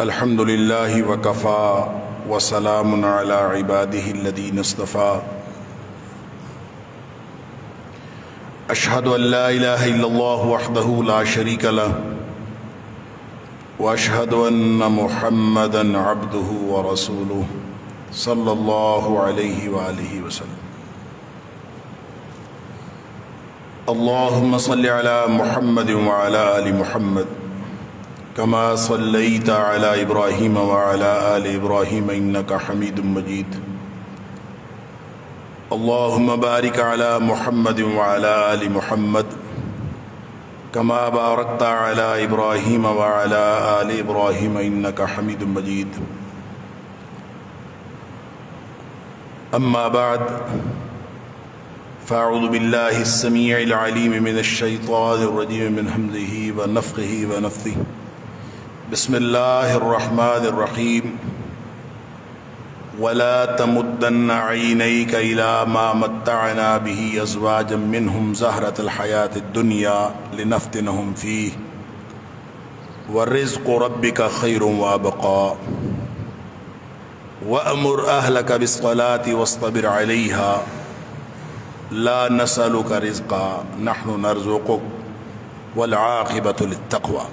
الحمد للہ وکفى وسلام علی عباده الذین اصطفى اشہد ان لا الہ الا اللہ وحدہ لا شریک لہ واشہد ان محمدا عبدہ ورسولہ صلی اللہ علیہ وآلہ وسلم اللہم صل علی محمد وعلی آل محمد كما صليت على إبراهيم وعلى آل إبراهيم إنك حميد مجيد اللهم بارك على محمد وعلى آل محمد كما باركت على إبراهيم وعلى آل إبراهيم إنك حميد مجيد أما بعد فأعوذ بالله السميع العليم من الشيطان الرجيم من همزه ونفخه ونفثه بسم الله الرحمن الرحيم ولا تمدن عينيك إلى ما متعنا به أزواجا منهم زهرة الحياة الدنيا لنفتنهم فيه ورزق ربك خير وأبقى وأمر أهلك بالصلاة واصطبر عليها لا نسألك رزقا نحن نرزقك والعاقبة للتقوى.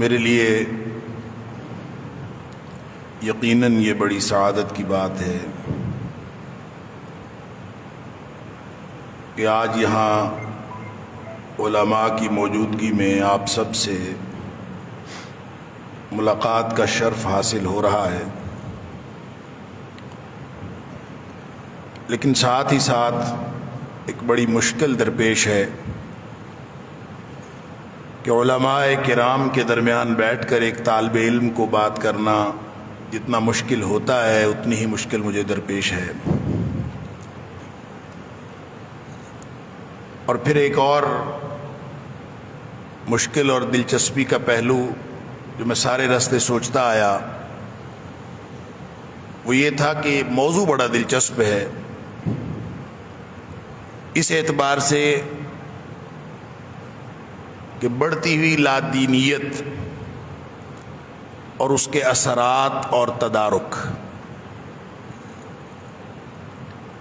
میرے لیے یقیناً یہ بڑی سعادت کی بات ہے کہ آج یہاں علماء کی موجودگی میں آپ سب سے ملاقات کا شرف حاصل ہو رہا ہے، لیکن ساتھ ہی ساتھ ایک بڑی مشکل درپیش ہے کہ علماء کرام کے درمیان بیٹھ کر ایک طالب علم کو بات کرنا جتنا مشکل ہوتا ہے اتنی ہی مشکل مجھے درپیش ہے. اور پھر ایک اور مشکل اور دلچسپی کا پہلو جو میں سارے راستے سوچتا آیا وہ یہ تھا کہ موضوع بڑا دلچسپ ہے، اس اعتبار سے کہ بڑھتی ہوئی لادینیت اور اس کے اثرات اور تدارک.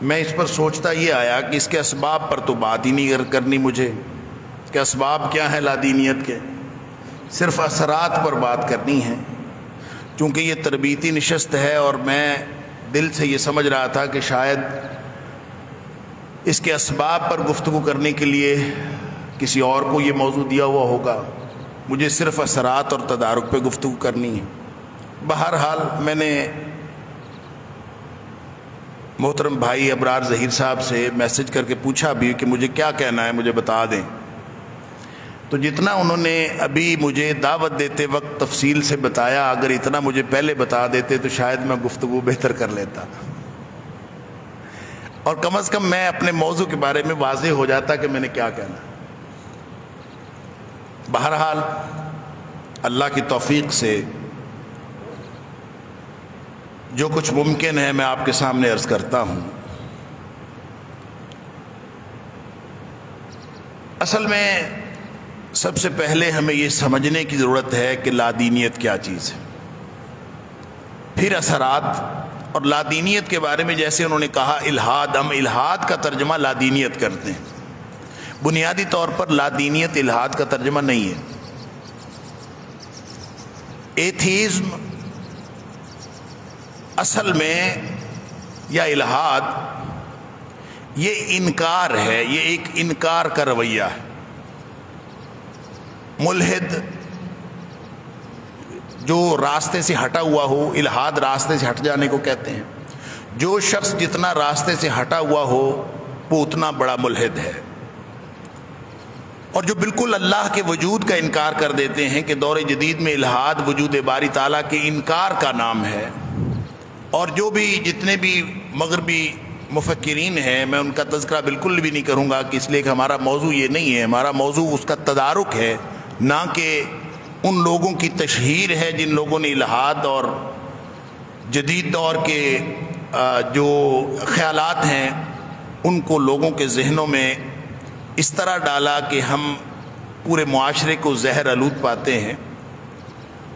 میں اس پر سوچتا یہ آیا کہ اس کے اسباب پر تو بات ہی نہیں کرنی مجھے، اس کے اسباب کیا ہیں لادینیت کے، صرف اثرات پر بات کرنی ہے. چونکہ یہ تربیتی نشست ہے اور میں دل سے یہ سمجھ رہا تھا کہ شاید اس کے اسباب پر گفتگو کرنے کے لیے کسی اور کو یہ موضوع دیا ہوا ہوگا، مجھے صرف اثرات اور تدارک پہ گفتگو کرنی ہے. بہرحال میں نے محترم بھائی ابرار ظہیر صاحب سے میسج کر کے پوچھا بھی کہ مجھے کیا کہنا ہے، مجھے بتا دیں. تو جتنا انہوں نے ابھی مجھے دعوت دیتے وقت تفصیل سے بتایا، اگر اتنا مجھے پہلے بتا دیتے تو شاید میں گفتگو بہتر کر لیتا اور کم از کم میں اپنے موضوع کے بارے میں واضح ہو جاتا کہ میں نے کیا کہنا ہے. بہرحال اللہ کی توفیق سے جو کچھ ممکن ہے میں آپ کے سامنے عرض کرتا ہوں. اصل میں سب سے پہلے ہمیں یہ سمجھنے کی ضرورت ہے کہ لادینیت کیا چیز ہے، پھر اثرات. اور لادینیت کے بارے میں جیسے انہوں نے کہا الہاد، ہم الہاد کا ترجمہ لادینیت کرتے ہیں. بنیادی طور پر لادینیت الہاد کا ترجمہ نہیں ہے. ایتھیزم اصل میں یا الہاد یہ انکار ہے، یہ ایک انکار کا رویہ ہے. ملحد جو راستے سے ہٹا ہوا ہو، الہاد راستے سے ہٹ جانے کو کہتے ہیں. جو شخص جتنا راستے سے ہٹا ہوا ہو وہ اتنا بڑا ملحد ہے. اور جو بالکل اللہ کے وجود کا انکار کر دیتے ہیں کہ دور جدید میں الہاد وجود باری تعالیٰ کے انکار کا نام ہے. اور جو بھی جتنے بھی مغربی مفکرین ہیں، میں ان کا تذکرہ بالکل بھی نہیں کروں گا کہ اس لیے کہ ہمارا موضوع یہ نہیں ہے، ہمارا موضوع اس کا تدارک ہے، نہ کہ ان لوگوں کی تشہیر ہے جن لوگوں نے الہاد اور جدید دور کے جو خیالات ہیں ان کو لوگوں کے ذہنوں میں اس طرح ڈالا کہ ہم پورے معاشرے کو زہر آلود پاتے ہیں.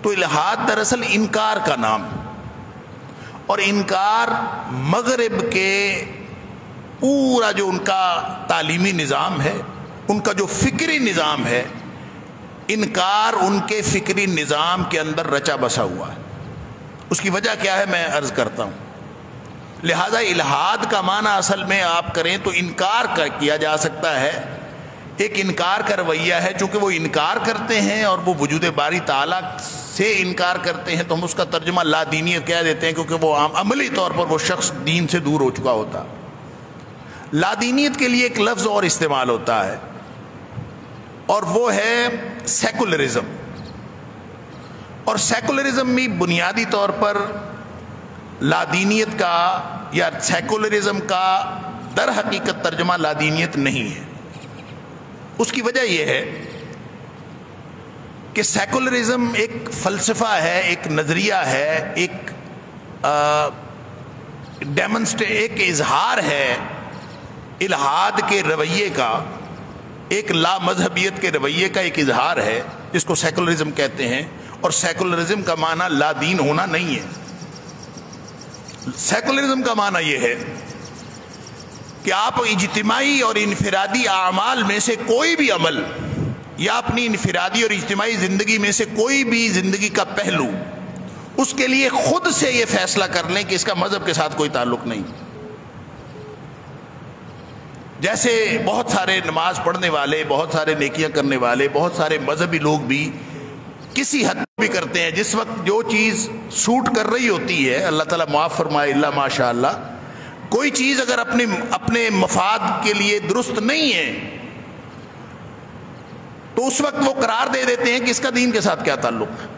تو الحاد دراصل انکار کا نام، اور انکار مغرب کے پورا جو ان کا تعلیمی نظام ہے، ان کا جو فکری نظام ہے، انکار ان کے فکری نظام کے اندر رچا بسا ہوا ہے. اس کی وجہ کیا ہے میں عرض کرتا ہوں. لہذا الحاد کا معنی اصل میں آپ کریں تو انکار کیا جا سکتا ہے. ایک انکار کا رویہ ہے، چونکہ وہ انکار کرتے ہیں اور وہ وجود باری تعالیٰ سے انکار کرتے ہیں تو ہم اس کا ترجمہ لا دینیت کہہ دیتے ہیں، کیونکہ وہ عملی طور پر وہ شخص دین سے دور ہو چکا ہوتا. لا دینیت کے لیے ایک لفظ اور استعمال ہوتا ہے، اور وہ ہے سیکولرزم. اور سیکولرزم بھی بنیادی طور پر لا دینیت کا یا سیکولرزم کا در حقیقت ترجمہ لا دینیت نہیں ہے. اس کی وجہ یہ ہے کہ سیکولرزم ایک فلسفہ ہے، ایک نظریہ ہے، ایک ایک اظہار ہے الحاد کے رویے کا، ایک لا مذہبیت کے رویے کا ایک اظہار ہے جس کو سیکولرزم کہتے ہیں. اور سیکولرزم کا معنی لا دین ہونا نہیں ہے. سیکولرزم کا معنی یہ ہے کہ آپ اجتماعی اور انفرادی اعمال میں سے کوئی بھی عمل یا اپنی انفرادی اور اجتماعی زندگی میں سے کوئی بھی زندگی کا پہلو اس کے لیے خود سے یہ فیصلہ کر لیں کہ اس کا مذہب کے ساتھ کوئی تعلق نہیں. جیسے بہت سارے نماز پڑھنے والے، بہت سارے نیکیاں کرنے والے، بہت سارے مذہبی لوگ بھی کسی حد بھی کرتے ہیں. جس وقت جو چیز سوٹ کر رہی ہوتی ہے، اللہ تعالیٰ معاف فرمائے اللہ ماشاء اللہ، کوئی چیز اگر اپنے مفاد کے لیے درست نہیں ہے تو اس وقت وہ قرار دے دیتے ہیں کہ اس کا دین کے ساتھ کیا تعلق ہے.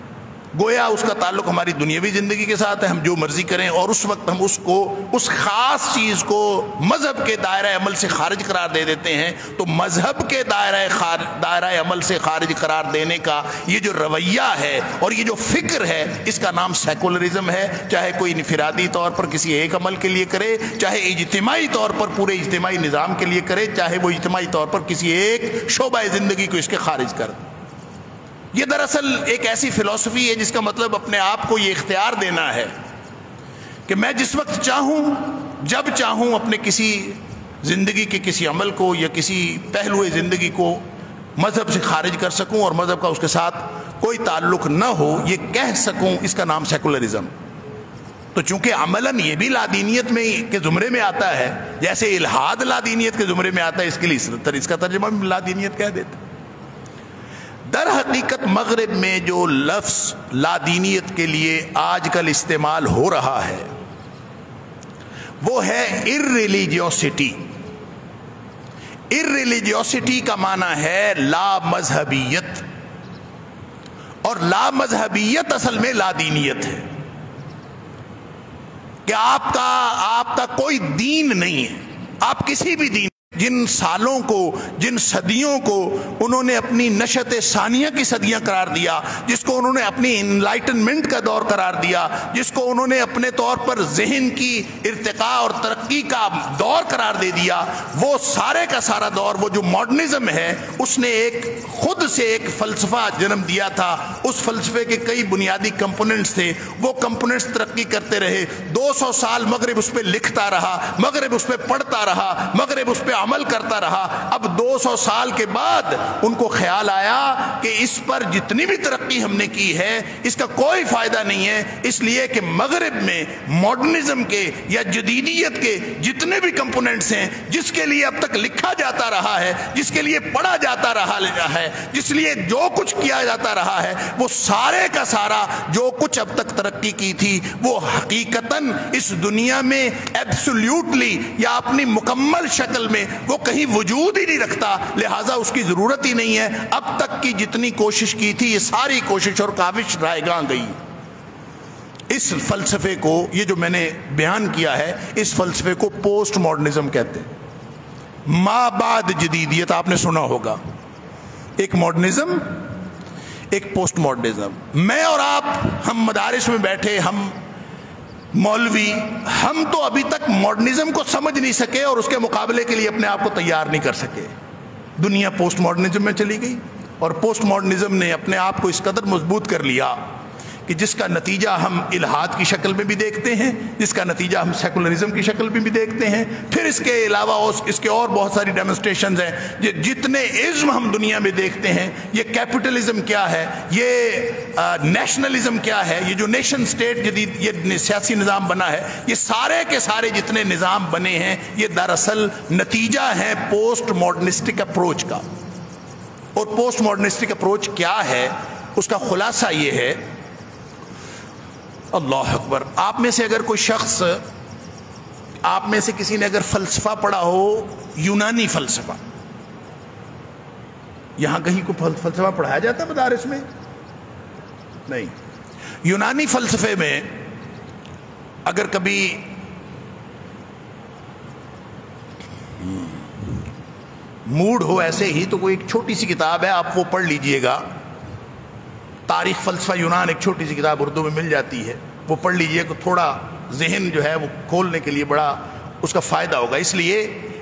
گویا اس کا تعلق ہماری دنیاوی زندگی کے ساتھ ہے، ہم جو مرضی کریں، اور اس وقت ہم اس خاص چیز کو مذہب کے دائرہ عمل سے خارج قرار دے دیتے ہیں. تو مذہب کے دائرہ عمل سے خارج قرار دینے کا یہ جو رویہ ہے اور یہ جو فکر ہے، اس کا نام سیکولرزم ہے. چاہے کوئی انفرادی طور پر کسی ایک عمل کے لیے کرے، چاہے اجتماعی طور پر پورے اجتماعی نظام کے لیے کرے، چاہے وہ اجتماعی طور پر کسی ایک شعبہ زندگی کو اس کے خارج کر دے. یہ دراصل ایک ایسی فلسفی ہے جس کا مطلب اپنے آپ کو یہ اختیار دینا ہے کہ میں جس وقت چاہوں، جب چاہوں، اپنے کسی زندگی کے کسی عمل کو یا کسی پہلو زندگی کو مذہب سے خارج کر سکوں اور مذہب کا اس کے ساتھ کوئی تعلق نہ ہو، یہ کہہ سکوں. اس کا نام سیکولرزم. تو چونکہ عملاً یہ بھی لا دینیت میں کے زمرے میں آتا ہے، جیسے الحاد لا دینیت کے زمرے میں آتا ہے، اس کے لیے اس کا ترجمہ بھی لا دینیت کہہ دیتے. در حقیقت مغرب میں جو لفظ لا دینیت کے لیے آج کل استعمال ہو رہا ہے وہ ہے ارریلیجیوسٹی. ارریلیجیوسٹی کا معنی ہے لا مذہبیت، اور لا مذہبیت اصل میں لا دینیت ہے کہ آپ کا کوئی دین نہیں ہے. آپ کسی بھی دین، جن سالوں کو، جن صدیوں کو انہوں نے اپنی نشأت ثانیہ کی صدیاں قرار دیا، جس کو انہوں نے اپنی انلائٹنمنٹ کا دور قرار دیا، جس کو انہوں نے اپنے طور پر ذہن کی ارتقاء اور ترقی کا دور قرار دے دیا، وہ سارے کا سارا دور، وہ جو ماڈرنزم ہے، اس نے خود سے ایک فلسفہ جنم دیا تھا. اس فلسفے کے کئی بنیادی کمپوننٹس تھے. وہ کمپوننٹس ترقی کرتے رہے. 200 سال مغرب اس پہ لکھتا رہا، مغرب اس پہ پڑھتا رہا، مغرب اس پہ عمل کرتا رہا. اب 200 سال کے بعد ان کو خیال آیا کہ اس پر جتنی بھی ترقی ہم نے کی ہے اس کا کوئی فائدہ نہیں ہے، اس لیے کہ مغرب میں ماڈرنزم کے یا جدیدیت کے جتنے بھی کمپوننٹس ہیں، جس کے لیے اب تک لکھا جاتا رہا ہے، جس کے لیے پڑھا جاتا رہا ہے، جس لیے جو کچھ کیا جاتا رہا ہے، وہ سارے کا سارا جو کچھ اب تک ترقی کی تھی وہ حقیقتاً اس دنیا میں ایبسولیوٹلی یا اپنی مکمل شکل میں وہ کہیں وجود ہی نہیں رکھتا. لہٰذا اس کی ضرورت ہی نہیں ہے. اب تک کی جتنی کوشش کی تھی یہ ساری کوشش اور کاوش رائے گاں گئی. اس فلسفے کو، یہ جو میں نے بیان کیا ہے، اس فلسفے کو پوسٹ ماڈرنزم کہتے ہیں. ما بعد جدیدیت آپ نے سنا ہوگا. ایک ماڈرنزم، ایک پوسٹ ماڈرنزم. میں اور آپ، ہم مدارس میں بیٹھے، ہم مولوی ہم تو ابھی تک ماڈرنزم کو سمجھ نہیں سکے اور اس کے مقابلے کے لیے اپنے آپ کو تیار نہیں کر سکے. دنیا پوسٹ ماڈرنزم میں چلی گئی اور پوسٹ ماڈرنزم نے اپنے آپ کو اس قدر مضبوط کر لیا کہ جس کا نتیجہ ہم الحاد کی شکل میں بھی دیکھتے ہیں, جس کا نتیجہ ہم سیکولرزم کی شکل میں بھی دیکھتے ہیں. پھر اس کے علاوہ اس کے اور بہت ساری ڈیمونسٹریشنز ہیں. جتنے ازم ہم دنیا میں دیکھتے ہیں, یہ کیپٹلزم کیا ہے, یہ نیشنلزم کیا ہے, یہ جو نیشن سٹیٹ جدید یہ سیاسی نظام بنا ہے, یہ سارے کے سارے جتنے نظام بنے ہیں یہ دراصل نتیجہ ہے پوسٹ ماڈرنسٹک اپروچ کا. اور پوسٹ ماڈرنسٹک اپروچ کیا ہے, اس کا خلاصہ یہ ہے, اللہ اکبر, آپ میں سے اگر کوئی شخص, آپ میں سے کسی نے اگر فلسفہ پڑھا ہو, یونانی فلسفہ, یہاں کہیں کو فلسفہ پڑھایا جاتا ہے مدارس میں؟ نہیں. یونانی فلسفے میں اگر کبھی موڈ ہو ایسے ہی تو کوئی ایک چھوٹی سی کتاب ہے, آپ وہ پڑھ لیجئے گا. تاریخ فلسفہ یونان ایک چھوٹی سی کتاب اردو میں مل جاتی ہے, وہ پڑھ لیجئے کہ تھوڑا ذہن جو ہے وہ کھولنے کے لیے بڑا اس کا فائدہ ہوگا. اس لیے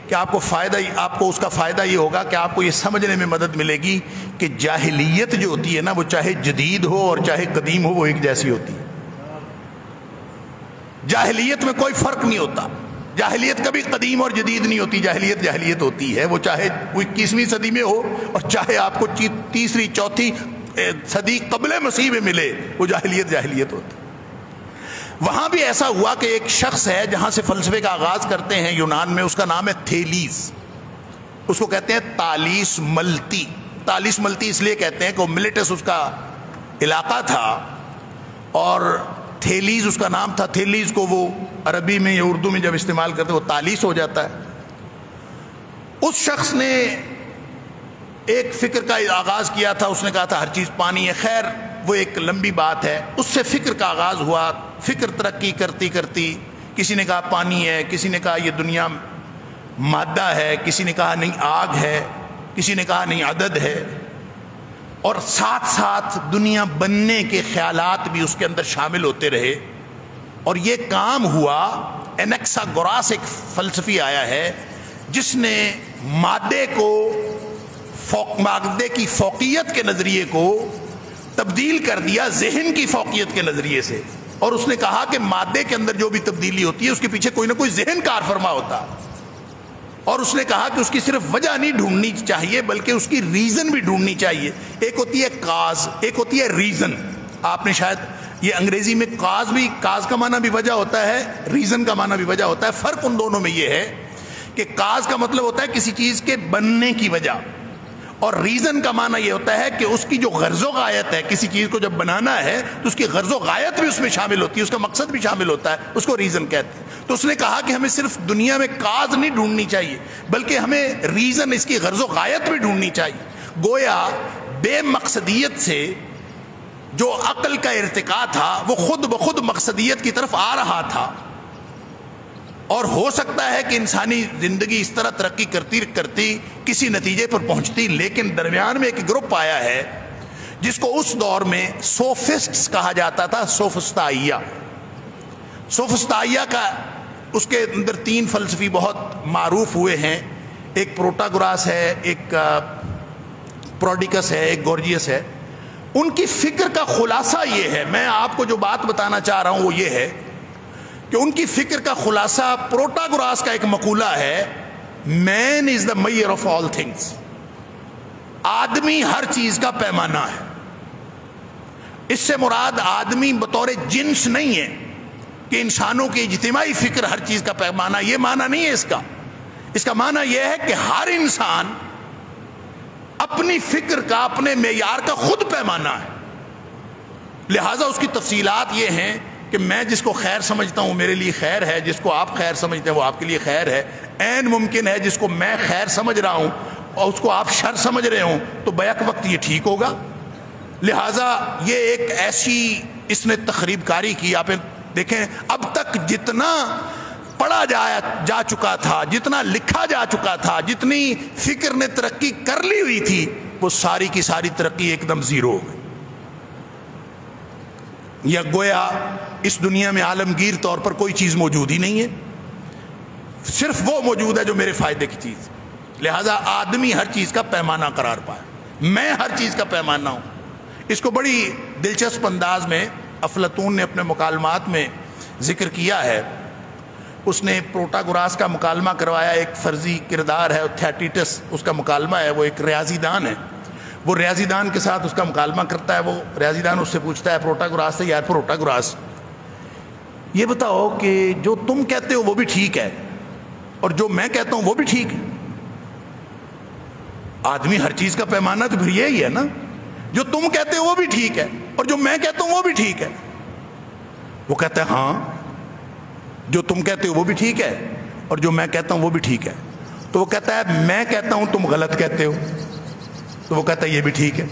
کہ آپ کو اس کا فائدہ یہ ہوگا کہ آپ کو یہ سمجھنے میں مدد ملے گی کہ جاہلیت جو ہوتی ہے نا, وہ چاہے جدید ہو اور چاہے قدیم ہو, وہ ایک جیسی ہوتی ہے. جاہلیت میں کوئی فرق نہیں ہوتا. جاہلیت کبھی قدیم اور جدید نہیں ہوتی, جاہلیت ہوتی ہے. وہ چاہے وہ 21ویں صدی میں ہو اور چاہے آپ کو 3ری 4تھی صدی قبل مسیح میں ملے, وہ جاہلیت ہوتی. وہاں بھی ایسا ہوا کہ ایک شخص ہے جہاں سے فلسفے کا آغاز کرتے ہیں یونان میں, اس کا نام ہے تھیلیس. اس کو کہتے ہیں تالیس ملتی. تالیس ملتی اس لیے کہتے ہیں کہ وہ ملیٹس اس کا علاقہ تھا اور تھیلیز اس کا نام تھا. تھیلیز کو وہ عربی میں یا اردو میں جب استعمال کرتے وہ تالیس ہو جاتا ہے. اس شخص نے ایک فکر کا آغاز کیا تھا, اس نے کہا تھا ہر چیز پانی ہے. خیر وہ ایک لمبی بات ہے. اس سے فکر کا آغاز ہوا, فکر ترقی کرتی کرتی کسی نے کہا پانی ہے, کسی نے کہا یہ دنیا مادہ ہے, کسی نے کہا نہیں آگ ہے, کسی نے کہا نہیں عدد ہے, اور ساتھ ساتھ دنیا بننے کے خیالات بھی اس کے اندر شامل ہوتے رہے. اور یہ کام ہوا, انیکساگوراس ایک فلسفی آیا ہے جس نے مادے کی فوقیت کے نظریے کو تبدیل کر دیا ذہن کی فوقیت کے نظریے سے. اور اس نے کہا کہ مادے کے اندر جو بھی تبدیلی ہوتی ہے اس کے پیچھے کوئی نہ کوئی ذہن کار فرما ہوتا. اور اس نے کہا کہ اس کی صرف وجہ نہیں ڈھونڈنی چاہیے بلکہ اس کی ریزن بھی ڈھونڈنی چاہیے. ایک ہوتی ہے کاز, ایک ہوتی ہے ریزن. آپ نے شاید یہ انگریزی میں کاز کا معنی بھی وجہ ہوتا ہے, ریزن کا معنی بھی وجہ ہوتا ہے. فرق ان دونوں میں یہ ہے کہ کاز کا مطلب ہوتا ہے کسی چیز کے بننے کی وجہ, اور ریزن کا معنی یہ ہوتا ہے کہ اس کی جو غرض و غایت ہے, کسی چیز کو جب بنانا ہے تو اس کی غرض و غایت بھی اس میں شامل ہوتی ہے, اس کا مقصد بھی شامل ہوتا ہے, اس کو ریزن کہتے ہیں. تو اس نے کہا کہ ہمیں صرف دنیا میں کاز نہیں ڈھونڈنی چاہیے بلکہ ہمیں ریزن, اس کی غرض و غایت بھی ڈھونڈنی چاہیے. گویا بے مقصدیت سے جو عقل کا ارتقاء تھا وہ خود بخود مقصدیت کی طرف آ رہا تھا. اور ہو سکتا ہے کہ انسانی زندگی اس طرح ترقی کرتی کرتی کسی نتیجے پر پہنچتی, لیکن درمیان میں ایک گروپ آیا ہے جس کو اس دور میں سوفسٹس کہا جاتا تھا. سوفسٹائیا کا اس کے اندر 3 فلسفی بہت معروف ہوئے ہیں. ایک پروٹاگوراس ہے, ایک پروڈیکس ہے, ایک گورجیس ہے. ان کی فکر کا خلاصہ یہ ہے, میں آپ کو جو بات بتانا چاہ رہا ہوں وہ یہ ہے کہ ان کی فکر کا خلاصہ, پروٹاگوراس کا ایک مقولہ ہے, مین از دا میئر آف آل تھنگس. آدمی ہر چیز کا پیمانہ ہے. اس سے مراد آدمی بطور جنس نہیں ہے کہ انسانوں کی اجتماعی فکر ہر چیز کا پیمانہ, یہ معنی نہیں ہے اس کا. اس کا معنی یہ ہے کہ ہر انسان اپنی فکر کا, اپنے معیار کا خود پیمانہ ہے. لہٰذا اس کی تفصیلات یہ ہیں کہ میں جس کو خیر سمجھتا ہوں میرے لیے خیر ہے, جس کو آپ خیر سمجھتے ہیں وہ آپ کے لیے خیر ہے. عین ممکن ہے جس کو میں خیر سمجھ رہا ہوں اور اس کو آپ شر سمجھ رہے ہوں تو بیک وقت یہ ٹھیک ہوگا. لہٰذا یہ ایک ایسی اس نے تخریب کاری کی. آپ دیکھیں اب تک جتنا پڑھا جا چکا تھا, جتنا لکھا جا چکا تھا, جتنی فکر نے ترقی کر لی ہوئی تھی, وہ ساری کی ساری ترقی ایک دم زیرو ہو گئی. یا گویا اس دنیا میں عالمگیر طور پر کوئی چیز موجود ہی نہیں ہے، صرف وہ موجود ہے جو میرے فائدے کی چیز، لہذا آدمی ہر چیز کا پیمانہ قرار پائے، میں ہر چیز کا پیمانہ ہوں۔ اس کو بڑی دلچسپ انداز میں افلاطون نے اپنے مکالمات میں ذکر کیا ہے۔ اس نے پروٹاگوراس کا مکالمہ کروایا، ایک فرضی کردار ہے تھیٹیٹس، اس کا مکالمہ ہے، وہ ایک ریاضی دان ہے، وہ ریاضی دان کے ساتھ اس کا مکالمہ کرتا ہے۔ وہ ریاضی دان اس سے پوچھتا ہے پروٹاگوراس سے، یار پروٹاگوراس یہ بتاؤ کہ جو تم کہتے ہو وہ بھی ٹھیک ہے اور جو میں کہتا ہوں وہ بھی ٹھیک ہے؟ آدمی ہر چیز کا پیمانہ تو پھر یہی ہے نا، جو تم کہتے ہو وہ بھی ٹھیک ہے اور جو میں کہتا ہوں وہ بھی ٹھیک ہے۔ وہ کہتا ہے ہاں، جو تم کہتے ہو وہ بھی ٹھیک ہے اور جو میں کہتا ہوں وہ بھی ٹھیک ہے۔ تو وہ کہتا ہے میں کہتا ہوں تم غلط کہتے ہو، تو وہ کہتا ہے یہ بھی ٹھیک ہے۔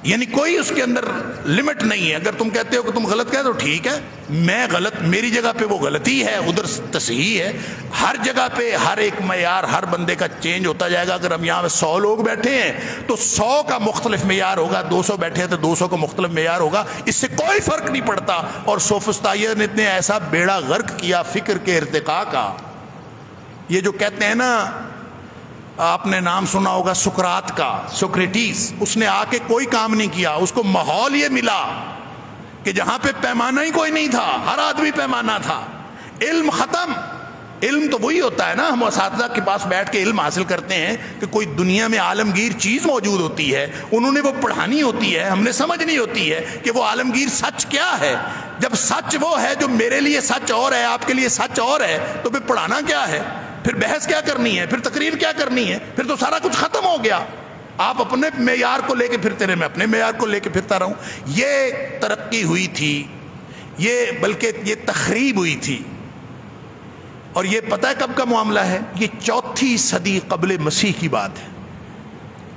یعنی کوئی اس کے اندر لمٹ نہیں ہے، اگر تم کہتے ہو کہ تم غلط کہتے ہو ٹھیک ہے، میں غلط، میری جگہ پہ وہ غلطی ہے، ادھر تصحیح ہے۔ ہر جگہ پہ ہر ایک معیار ہر بندے کا چینج ہوتا جائے گا۔ اگر ہم یہاں 100 لوگ بیٹھے ہیں تو 100 کا مختلف معیار ہوگا، 200 بیٹھے ہیں تو 200 کا مختلف معیار ہوگا، اس سے کوئی فرق نہیں پڑتا۔ اور سوفسطائیہ نے اتنے ایسا بیڑا غرق کیا فکر کے ارتقاء کا، یہ جو کہتے ہیں نا، آپ نے نام سنا ہوگا سقراط کا، سوکریٹس، اس نے آ کے کوئی کام نہیں کیا، اس کو ماحول یہ ملا کہ جہاں پہ پیمانہ ہی کوئی نہیں تھا، ہر آدمی پیمانہ تھا، علم ختم۔ علم تو وہی ہوتا ہے نا، ہم اساتذہ کے پاس بیٹھ کے علم حاصل کرتے ہیں کہ کوئی دنیا میں عالمگیر چیز موجود ہوتی ہے، انہوں نے وہ پڑھانی ہوتی ہے، ہم نے سمجھنی ہوتی ہے کہ وہ عالمگیر سچ کیا ہے۔ جب سچ وہ ہے جو میرے لیے سچ اور ہے، آپ کے لیے سچ اور ہے، تو پھر پڑھانا کیا ہے، پھر بحث کیا کرنی ہے، پھر تقریر کیا کرنی ہے، پھر تو سارا کچھ ختم ہو گیا۔ آپ اپنے معیار کو لے کے پھرتے رہے، میں اپنے معیار کو لے کے پھرتا رہوں۔ یہ ترقی ہوئی تھی، یہ بلکہ یہ تخریب ہوئی تھی۔ اور یہ پتہ ہے کب کا معاملہ ہے؟ یہ 4 صدی قبل مسیح کی بات ہے،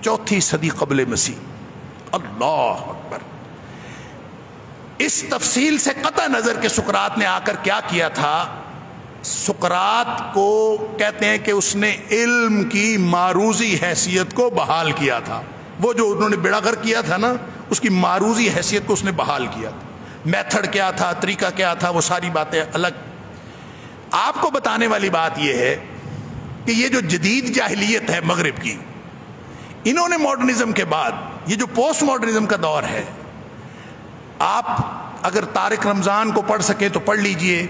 4 صدی قبل مسیح۔ اللہ اکبر۔ اس تفصیل سے قطع نظر کہ سقراط نے آ کر کیا کیا تھا، سقراط کو کہتے ہیں کہ اس نے علم کی معروضی حیثیت کو بحال کیا تھا۔ وہ جو انہوں نے بیڑا غرق کیا تھا نا، اس کی معروضی حیثیت کو اس نے بحال کیا تھا۔ میتھڈ کیا تھا، طریقہ کیا تھا، وہ ساری باتیں الگ۔ آپ کو بتانے والی بات یہ ہے کہ یہ جو جدید جاہلیت ہے مغرب کی، انہوں نے ماڈرنزم کے بعد یہ جو پوسٹ ماڈرنزم کا دور ہے، آپ اگر طارق رمضان کو پڑھ سکیں تو پڑھ لیجئے۔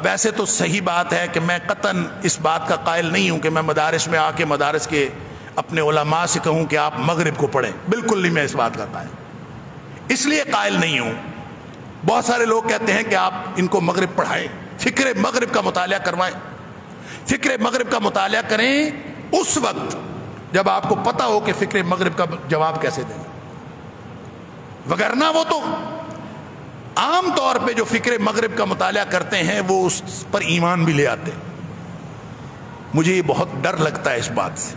ویسے تو صحیح بات ہے کہ میں قطعاً اس بات کا قائل نہیں ہوں کہ میں مدارس میں آ کے مدارس کے اپنے علماء سے کہوں کہ آپ مغرب کو پڑھیں، بالکل نہیں میں اس بات کا قائل، اس لیے قائل نہیں ہوں۔ بہت سارے لوگ کہتے ہیں کہ آپ ان کو مغرب پڑھائیں، فکر مغرب کا مطالعہ کروائیں۔ فکر مغرب کا مطالعہ کریں اس وقت جب آپ کو پتہ ہو کہ فکر مغرب کا جواب کیسے دیں، وگرنہ وہ تو عام طور پہ جو فکر مغرب کا مطالعہ کرتے ہیں وہ اس پر ایمان بھی لے آتے ہیں۔ مجھے یہ بہت ڈر لگتا ہے اس بات سے۔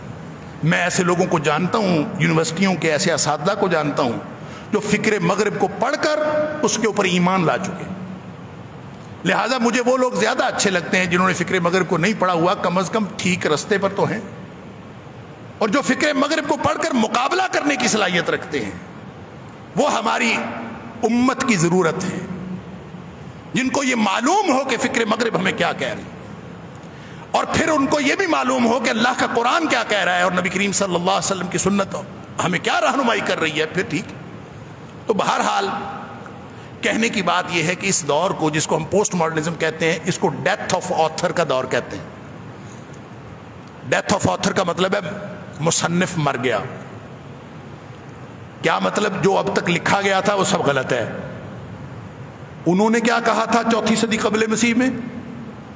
میں ایسے لوگوں کو جانتا ہوں، یونیورسٹیوں کے ایسے اساتذہ کو جانتا ہوں جو فکر مغرب کو پڑھ کر اس کے اوپر ایمان لا چکے۔ لہٰذا مجھے وہ لوگ زیادہ اچھے لگتے ہیں جنہوں نے فکر مغرب کو نہیں پڑھا ہوا، کم از کم ٹھیک رستے پر تو ہیں، اور جو فکر مغرب کو پڑھ کر مقابلہ کرنے کی صلاحیت رکھتے ہیں، وہ ہماری امت کی ضرورت ہے، جن کو یہ معلوم ہو کہ فکر مغرب ہمیں کیا کہہ رہی ہے، اور پھر ان کو یہ بھی معلوم ہو کہ اللہ کا قرآن کیا کہہ رہا ہے اور نبی کریم صلی اللہ علیہ وسلم کی سنت ہمیں کیا رہنمائی کر رہی ہے، پھر ٹھیک۔ تو بہرحال کہنے کی بات یہ ہے کہ اس دور کو، جس کو ہم پوسٹ ماڈرنزم کہتے ہیں، اس کو ڈیتھ آف آتھر کا دور کہتے ہیں۔ ڈیتھ آف آتھر کا مطلب ہے مصنف مر گیا۔ کیا مطلب؟ جو اب تک لکھا گیا تھا وہ سب غلط ہے۔ انہوں نے کیا کہا تھا 4 صدی قبل مسیح میں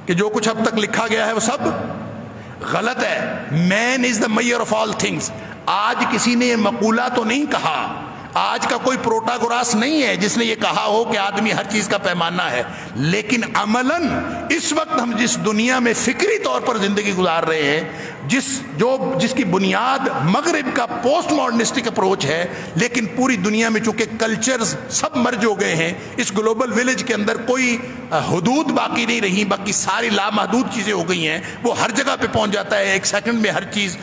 کہ جو کچھ اب تک لکھا گیا ہے وہ سب غلط ہے۔ مین از دا میئر آف آل تھنگس۔ آج کسی نے یہ مقولہ تو نہیں کہا، آج کا کوئی پروٹاگوراس نہیں ہے جس نے یہ کہا ہو کہ آدمی ہر چیز کا پیمانہ ہے، لیکن عملاً اس وقت ہم جس دنیا میں فکری طور پر زندگی گزار رہے ہیں جس کی بنیاد مغرب کا پوسٹ ماڈرنسٹک اپروچ ہے، لیکن پوری دنیا میں چونکہ کلچرز سب مرج ہو گئے ہیں، اس گلوبل ویلیج کے اندر کوئی حدود باقی نہیں رہی، باقی ساری لامحدود چیزیں ہو گئی ہیں، وہ ہر جگہ پہ پہنچ جاتا ہے، ایک سیکنڈ میں ہر چیز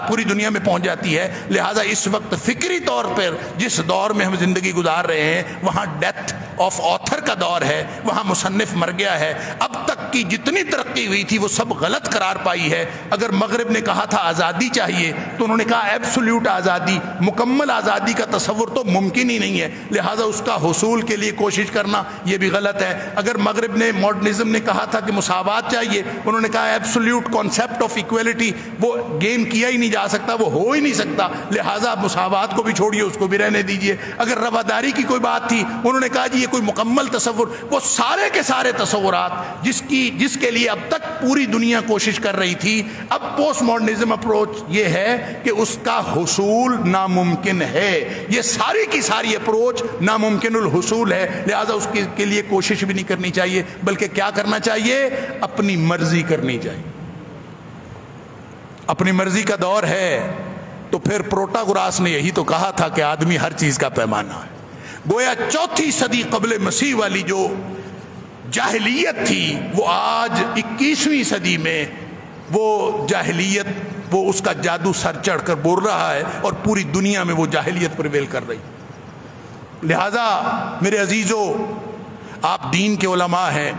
پوری دنیا میں پہنچ جاتی ہے۔ لہٰذا اس وقت فکری طور پر جس دور میں ہم زندگی گزار رہے ہیں، وہاں ڈیتھ آف آتھر کا دور ہے، وہاں مصنف مر گیا ہے۔ اب تک کی جتنی ترقی ہوئی تھی وہ سب غلط قرار پائی ہے۔ اگر مغرب نے کہا تھا آزادی چاہیے تو انہوں نے کہا ایبسولوٹ آزادی، مکمل آزادی کا تصور تو ممکن ہی نہیں ہے، لہٰذا اس کا حصول کے لیے کوشش کرنا یہ بھی غلط ہے۔ اگر مغرب نے ماڈرنزم نے کہا تھا کہ مساوات چاہیے، انہوں نے کہا ایبسولوٹ کانسیپٹ آف ایکویلٹی وہ گین کیا ہی نہیں جا سکتا، وہ ہو ہی نہیں سکتا، لہٰذا مساوات کو بھی چھوڑیے، اس کو بھی رہنے دیجیے۔ اگر رواداری کی کوئی بات تھی، انہوں نے کہا جی یہ کوئی مکمل تصور، وہ سارے کے سارے تصورات جس کے لیے اب تک پوری دنیا کوشش کر رہی تھی، اب پوسٹ ماڈرنزم اپروچ یہ ہے کہ اس کا حصول ناممکن ہے۔ یہ ساری کی ساری اپروچ ناممکن الحصول ہے، لہذا اس کے لیے کوشش بھی نہیں کرنی چاہیے، بلکہ کیا کرنا چاہیے؟ اپنی مرضی کرنی چاہیے۔ اپنی مرضی کا دور ہے تو پھر پروٹاگوراس نے یہی تو کہا تھا کہ آدمی ہر چیز کا پیمانہ ہے۔ گویا 4 صدی قبل مسیح والی جو جاہلیت تھی، وہ آج 21ویں صدی میں وہ جاہلیت، وہ اس کا جادو سر چڑھ کر بول رہا ہے اور پوری دنیا میں وہ جاہلیت پریویل کر رہی۔ لہذا میرے عزیزو، آپ دین کے علماء ہیں،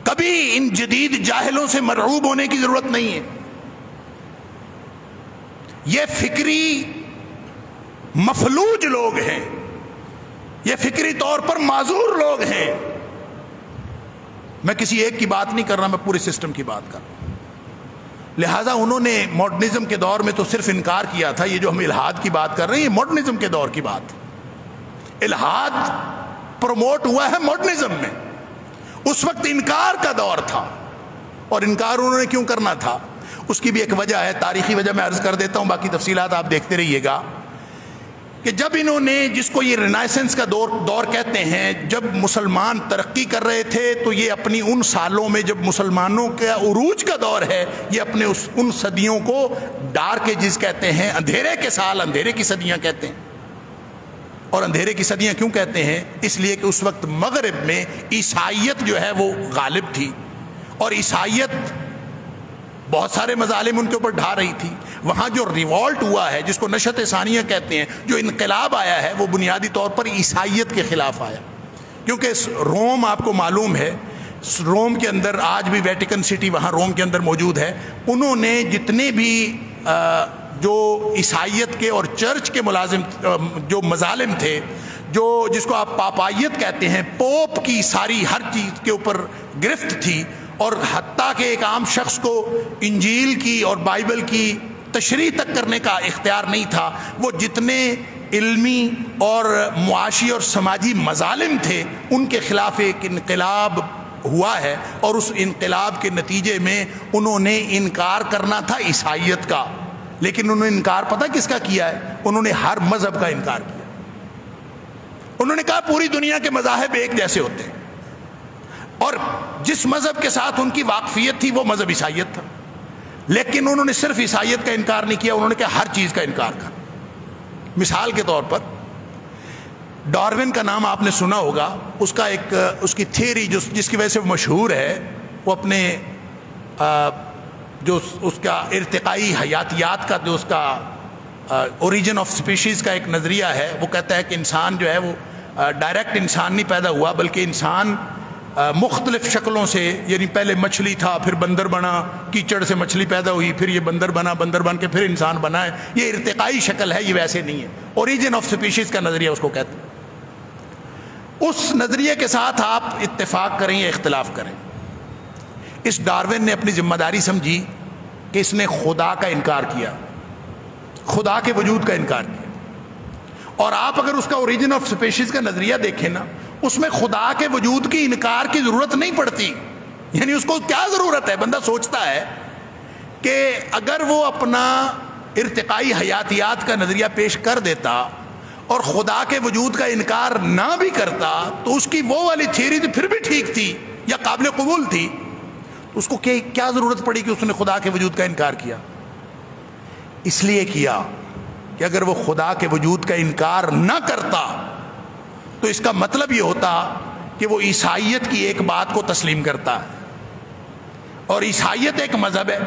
کبھی ان جدید جاہلوں سے مرعوب ہونے کی ضرورت نہیں ہے۔ یہ فکری مفلوج لوگ ہیں، یہ فکری طور پر معذور لوگ ہیں۔ میں کسی ایک کی بات نہیں کر رہا، میں پورے سسٹم کی بات کر رہا ہوں۔ لہٰذا انہوں نے ماڈرنزم کے دور میں تو صرف انکار کیا تھا، یہ جو ہم الحاد کی بات کر رہے ہیں یہ ماڈرنزم کے دور کی بات۔ الحاد پروموٹ ہوا ہے ماڈرنزم میں، اس وقت انکار کا دور تھا، اور انکار انہوں نے کیوں کرنا تھا اس کی بھی ایک وجہ ہے، تاریخی وجہ میں عرض کر دیتا ہوں، باقی تفصیلات آپ دیکھتے رہیے گا۔ کہ جب انہوں نے، جس کو یہ رینائسنس کا دور کہتے ہیں، جب مسلمان ترقی کر رہے تھے، تو یہ اپنی ان سالوں میں جب مسلمانوں کا عروج کا دور ہے، یہ اپنے ان صدیوں کو ڈارک ایجز کہتے ہیں، اندھیرے کے سال، اندھیرے کی صدیاں کہتے ہیں۔ اور اندھیرے کی صدیاں کیوں کہتے ہیں؟ اس لیے کہ اس وقت مغرب میں عیسائیت جو ہے وہ غالب تھی، اور عیسائیت بہت سارے مظالم ان کے اوپر ڈھا رہی تھی۔ وہاں جو ریوالٹ ہوا ہے، جس کو نشأت ثانیہ کہتے ہیں، جو انقلاب آیا ہے، وہ بنیادی طور پر عیسائیت کے خلاف آیا، کیونکہ روم آپ کو معلوم ہے، روم کے اندر آج بھی ویٹیکن سٹی وہاں روم کے اندر موجود ہے۔ انہوں نے جتنے بھی جو عیسائیت کے اور چرچ کے جو مظالم تھے، جس کو آپ پاپائیت کہتے ہیں، پوپ کی ساری ہر چیز کے اوپر گرفت تھی، اور حتیٰ کہ ایک عام شخص کو انجیل کی اور بائبل کی تشریح تک کرنے کا اختیار نہیں تھا۔ وہ جتنے علمی اور معاشی اور سماجی مظالم تھے، ان کے خلاف ایک انقلاب ہوا ہے، اور اس انقلاب کے نتیجے میں انہوں نے انکار کرنا تھا عیسائیت کا، لیکن انہوں نے انکار پتہ کس کا کیا ہے؟ انہوں نے ہر مذہب کا انکار کیا۔ انہوں نے کہا پوری دنیا کے مذاہب ایک جیسے ہوتے ہیں، اور جس مذہب کے ساتھ ان کی واقفیت تھی وہ مذہب عیسائیت تھا، لیکن انہوں نے صرف عیسائیت کا انکار نہیں کیا، انہوں نے کہا ہر چیز کا انکار کر۔ مثال کے طور پر ڈارون کا نام آپ نے سنا ہوگا، اس کی تھیوری جس کی وجہ سے وہ مشہور ہے، وہ اپنے جو اس کا ارتقائی حیاتیات کا جو اس کا اوریجن آف سپیشیز کا ایک نظریہ ہے، وہ کہتا ہے کہ انسان جو ہے وہ ڈائریکٹ انسان نہیں پیدا ہوا، بلکہ انسان مختلف شکلوں سے، یعنی پہلے مچھلی تھا، پھر بندر بنا، کیچڑ سے مچھلی پیدا ہوئی، پھر یہ بندر بنا، بندر بن کے پھر انسان بنا ہے۔ یہ ارتقائی شکل ہے، یہ ویسے نہیں ہے۔ اوریجن آف سپیشیز کا نظریہ اس کو کہتے ہیں۔ اس نظریے کے ساتھ آپ اتفاق کریں یا اختلاف کریں، اس ڈارون نے اپنی ذمہ داری سمجھی کہ اس نے خدا کا انکار کیا، خدا کے وجود کا انکار کیا۔ اور آپ اگر اس کا اوریجن آف سپیشیز کا نظریہ دیکھیں نا، اس میں خدا کے وجود کی انکار کی ضرورت نہیں پڑتی، یعنی اس کو کیا ضرورت ہے؟ بندہ سوچتا ہے کہ اگر وہ اپنا ارتقائی حیاتیات کا نظریہ پیش کر دیتا اور خدا کے وجود کا انکار نہ بھی کرتا، تو اس کی وہ والی تھیوری تو پھر بھی ٹھیک تھی یا قابل قبول تھی۔ تو اس کو کیا ضرورت پڑی کہ اس نے خدا کے وجود کا انکار کیا؟ اس لیے کیا کہ اگر وہ خدا کے وجود کا انکار نہ کرتا تو اس کا مطلب یہ ہوتا کہ وہ عیسائیت کی ایک بات کو تسلیم کرتا ہے، اور عیسائیت ایک مذہب ہے،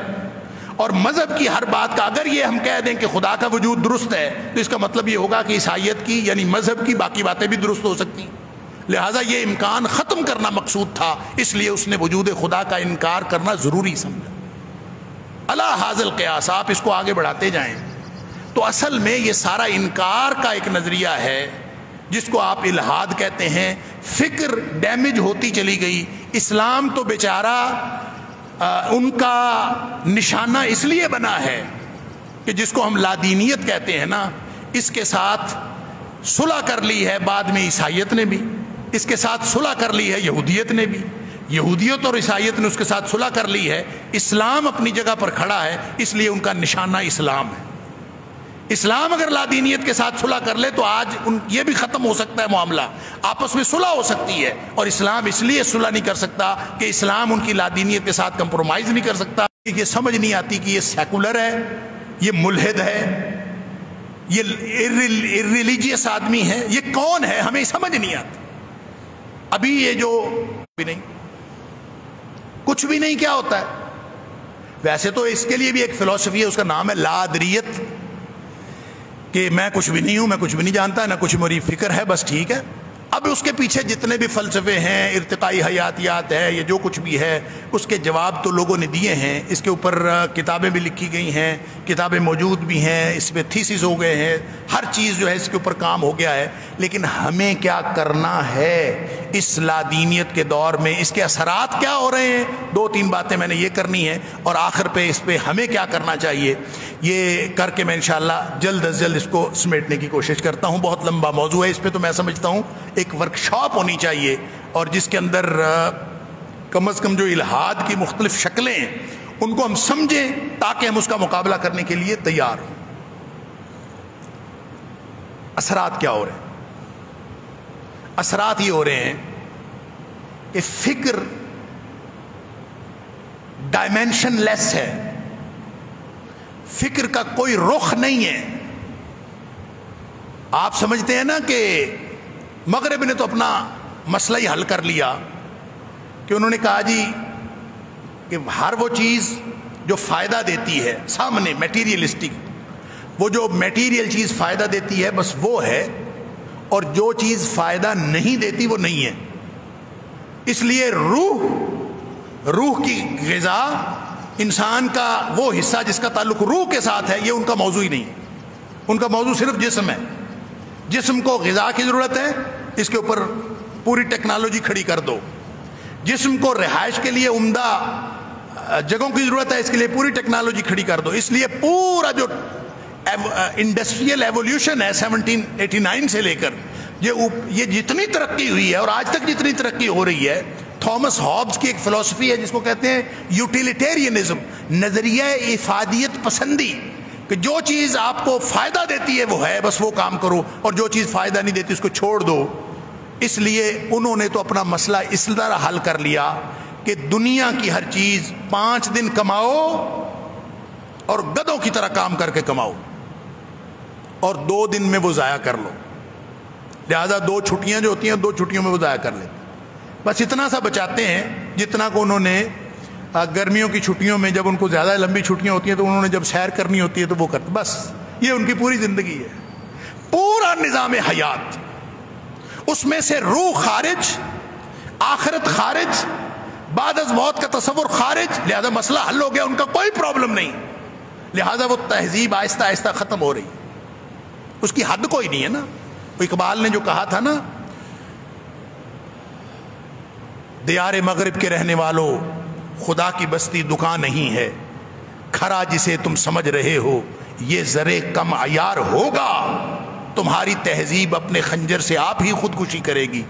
اور مذہب کی ہر بات کا اگر یہ ہم کہہ دیں کہ خدا کا وجود درست ہے تو اس کا مطلب یہ ہوگا کہ عیسائیت کی یعنی مذہب کی باقی باتیں بھی درست ہو سکتی ہیں۔ لہٰذا یہ امکان ختم کرنا مقصود تھا، اس لیے اس نے وجود خدا کا انکار کرنا ضروری سمجھا۔ الا حاضل قیاس، آپ اس کو آگے بڑھاتے جائیں تو اصل میں یہ سارا انکار کا ایک نظریہ ہے جس کو آپ الحاد کہتے ہیں۔ فکر ڈیمیج ہوتی چلی گئی۔ اسلام تو بیچارہ ان کا نشانہ اس لیے بنا ہے کہ جس کو ہم لادینیت کہتے ہیں نا، اس کے ساتھ صلح کر لی ہے بعد میں عیسائیت نے بھی، اس کے ساتھ صلح کر لی ہے یہودیت نے بھی، یہودیت اور عیسائیت نے اس کے ساتھ صلح کر لی ہے۔ اسلام اپنی جگہ پر کھڑا ہے، اس لیے ان کا نشانہ اسلام ہے۔ اسلام اگر لادینیت کے ساتھ صلح کر لے تو آج یہ بھی ختم ہو سکتا ہے، معاملہ آپس میں صلح ہو سکتی ہے، اور اسلام اس لیے صلح نہیں کر سکتا کہ اسلام ان کی لادینیت کے ساتھ کمپرومائز نہیں کر سکتا۔ یہ سمجھ نہیں آتی کہ یہ سیکولر ہے، یہ ملحد ہے، یہ ارریلیجیس آدمی ہے، یہ کون ہے، ہمیں سمجھ نہیں آتی۔ ابھی یہ جو بھی نہیں کچھ بھی نہیں کیا ہوتا ہے؟ ویسے تو اس کے لیے بھی ایک فلسفی ہے، اس کا نام ہے لا ادریت، کہ میں کچھ بھی نہیں ہوں، میں کچھ بھی نہیں جانتا، نہ کچھ میری فکر ہے، بس ٹھیک ہے۔ اب اس کے پیچھے جتنے بھی فلسفے ہیں، ارتقائی حیاتیات ہے، یہ جو کچھ بھی ہے، اس کے جواب تو لوگوں نے دیے ہیں، اس کے اوپر کتابیں بھی لکھی گئی ہیں، کتابیں موجود بھی ہیں، اس پہ تھیسس ہو گئے ہیں، ہر چیز جو ہے اس کے اوپر کام ہو گیا ہے۔ لیکن ہمیں کیا کرنا ہے اس لادینیت کے دور میں؟ اس کے اثرات کیا ہو رہے ہیں؟ دو تین باتیں میں نے یہ کرنی ہے، اور آخر پہ اس پہ ہمیں کیا کرنا چاہیے یہ کر کے میں انشاءاللہ جلد از جلد اس کو سمیٹنے کی کوشش کرتا ہوں۔ بہت لمبا موضوع ہے، اس پہ تو میں سمجھتا ہوں ایک ورکشاپ ہونی چاہیے، اور جس کے اندر کم از کم جو الحاد کی مختلف شکلیں ہیں ان کو ہم سمجھیں تاکہ ہم اس کا مقابلہ کرنے کے لیے تیار ہوں۔ اثرات کیا ہو رہے ہیں؟ اثرات یہ ہو رہے ہیں کہ فکر ڈائمینشن لیس ہے، فکر کا کوئی رخ نہیں ہے۔ آپ سمجھتے ہیں نا کہ مغرب نے تو اپنا مسئلہ ہی حل کر لیا کہ انہوں نے کہا جی کہ ہر وہ چیز جو فائدہ دیتی ہے سامنے میٹیریلسٹک، وہ جو میٹیریل چیز فائدہ دیتی ہے بس وہ ہے، اور جو چیز فائدہ نہیں دیتی وہ نہیں ہے۔ اس لیے روح کی غذا، انسان کا وہ حصہ جس کا تعلق روح کے ساتھ ہے، یہ ان کا موضوع ہی نہیں ہے۔ ان کا موضوع صرف جسم ہے۔ جسم کو غذا کی ضرورت ہے، اس کے اوپر پوری ٹیکنالوجی کھڑی کر دو۔ جسم کو رہائش کے لیے عمدہ جگہوں کی ضرورت ہے، اس کے لیے پوری ٹیکنالوجی کھڑی کر دو۔ اس لیے پورا جو انڈسٹریل ایولیوشن ہے 1789 سے لے کر یہ جتنی ترقی ہوئی ہے، اور آج تک جتنی ترقی ہو رہی ہے، تھامس ہابس کی ایک فلسفی ہے جس کو کہتے ہیں یوٹیلیٹیرینزم، نظریہ افادیت پسندی، کہ جو چیز آپ کو فائدہ دیتی ہے وہ ہے، بس وہ کام کرو، اور جو چیز فائدہ نہیں دیتی اس کو چھوڑ دو۔ اس لیے انہوں نے تو اپنا مسئلہ اس طرح حل کر لیا کہ دنیا کی ہر چیز 5 دن کماؤ اور گدھوں کی طرح کام کر کے کماؤ، اور 2 دن میں وہ ضائع کر لو۔ لہذا 2 چھٹیاں جو ہوتی ہیں 2 چھٹیوں میں وہ ضائع کر لیتے، بس اتنا سا بچاتے ہیں جتنا کو انہوں نے گرمیوں کی چھٹیوں میں، جب ان کو زیادہ لمبی چھٹیاں ہوتی ہیں تو انہوں نے جب سیر کرنی ہوتی ہے تو وہ کرتے، بس یہ ان کی پوری زندگی ہے، پورا نظام حیات۔ اس میں سے روح خارج، آخرت خارج، بعد از موت کا تصور خارج، لہذا مسئلہ حل ہو گیا، ان کا کوئی پرابلم نہیں۔ لہذا وہ تہذیب آہستہ آہستہ ختم ہو رہی، اس کی حد کوئی نہیں ہے نا۔ اقبال نے جو کہا تھا نا، دیار مغرب کے رہنے والوں، خدا کی بستی دکان نہیں ہے، کھرا جسے تم سمجھ رہے ہو یہ زرے کم عیار ہوگا، تمہاری تہذیب اپنے خنجر سے آپ ہی خودکشی کرے گی،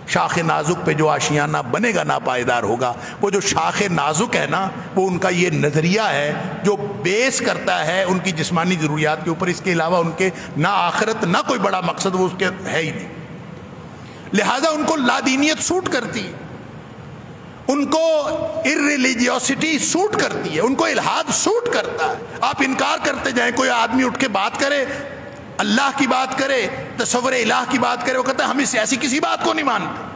شاخ نازک پہ جو آشیانہ بنے گا ناپائیدار ہوگا۔ وہ جو شاخ نازک ہے نا، وہ ان کا یہ نظریہ ہے جو بیس کرتا ہے ان کی جسمانی ضروریات کے اوپر، اس کے علاوہ ان کے نہ آخرت نہ کوئی بڑا مقصد وہ اس کے ہے ہی نہیں۔ لہذا ان کو لادینیت سوٹ کرتی ہے، ان کو irreligiosity سوٹ کرتی ہے، ان کو الحاد سوٹ کرتا ہے. آپ انکار کرتے جائیں، کوئی آدمی اٹھ کے بات کرے، اللہ کی بات کرے، تصور الہ کی بات کرے، وہ کہتا ہے ہم اس ایسی کسی بات کو نہیں مانتے.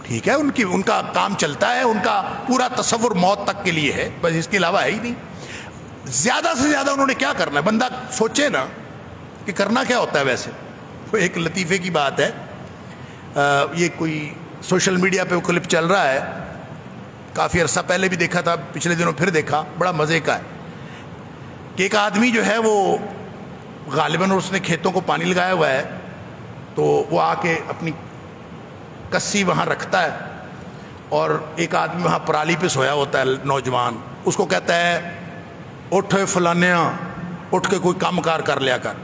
ٹھیک ہے، ان کا کام چلتا ہے، ان کا پورا تصور موت تک کے لیے ہے، بس اس کے علاوہ ہے ہی نہیں. زیادہ سے زیادہ انہوں نے کیا کرنا ہے؟ بندہ سوچے نا کہ کرنا کیا ہوتا ہے. ویسے وہ ایک لطیفے کی بات ہے، یہ کوئی سوشل میڈیا پہ وہ کلپ چل رہا ہے، کافی عرصہ پہلے بھی دیکھا تھا، پچھلے دنوں پھر دیکھا، بڑا مزے کا ہے کہ ایک آدمی جو ہے وہ غالباً اس نے کھیتوں کو پانی لگایا ہوا ہے، تو وہ آ کے اپنی کسی وہاں رکھتا ہے، اور ایک آدمی وہاں پرالی پہ سویا ہوتا ہے نوجوان، اس کو کہتا ہے اٹھ فلانیاں، اٹھ کے کوئی کام کار کر لیا کر.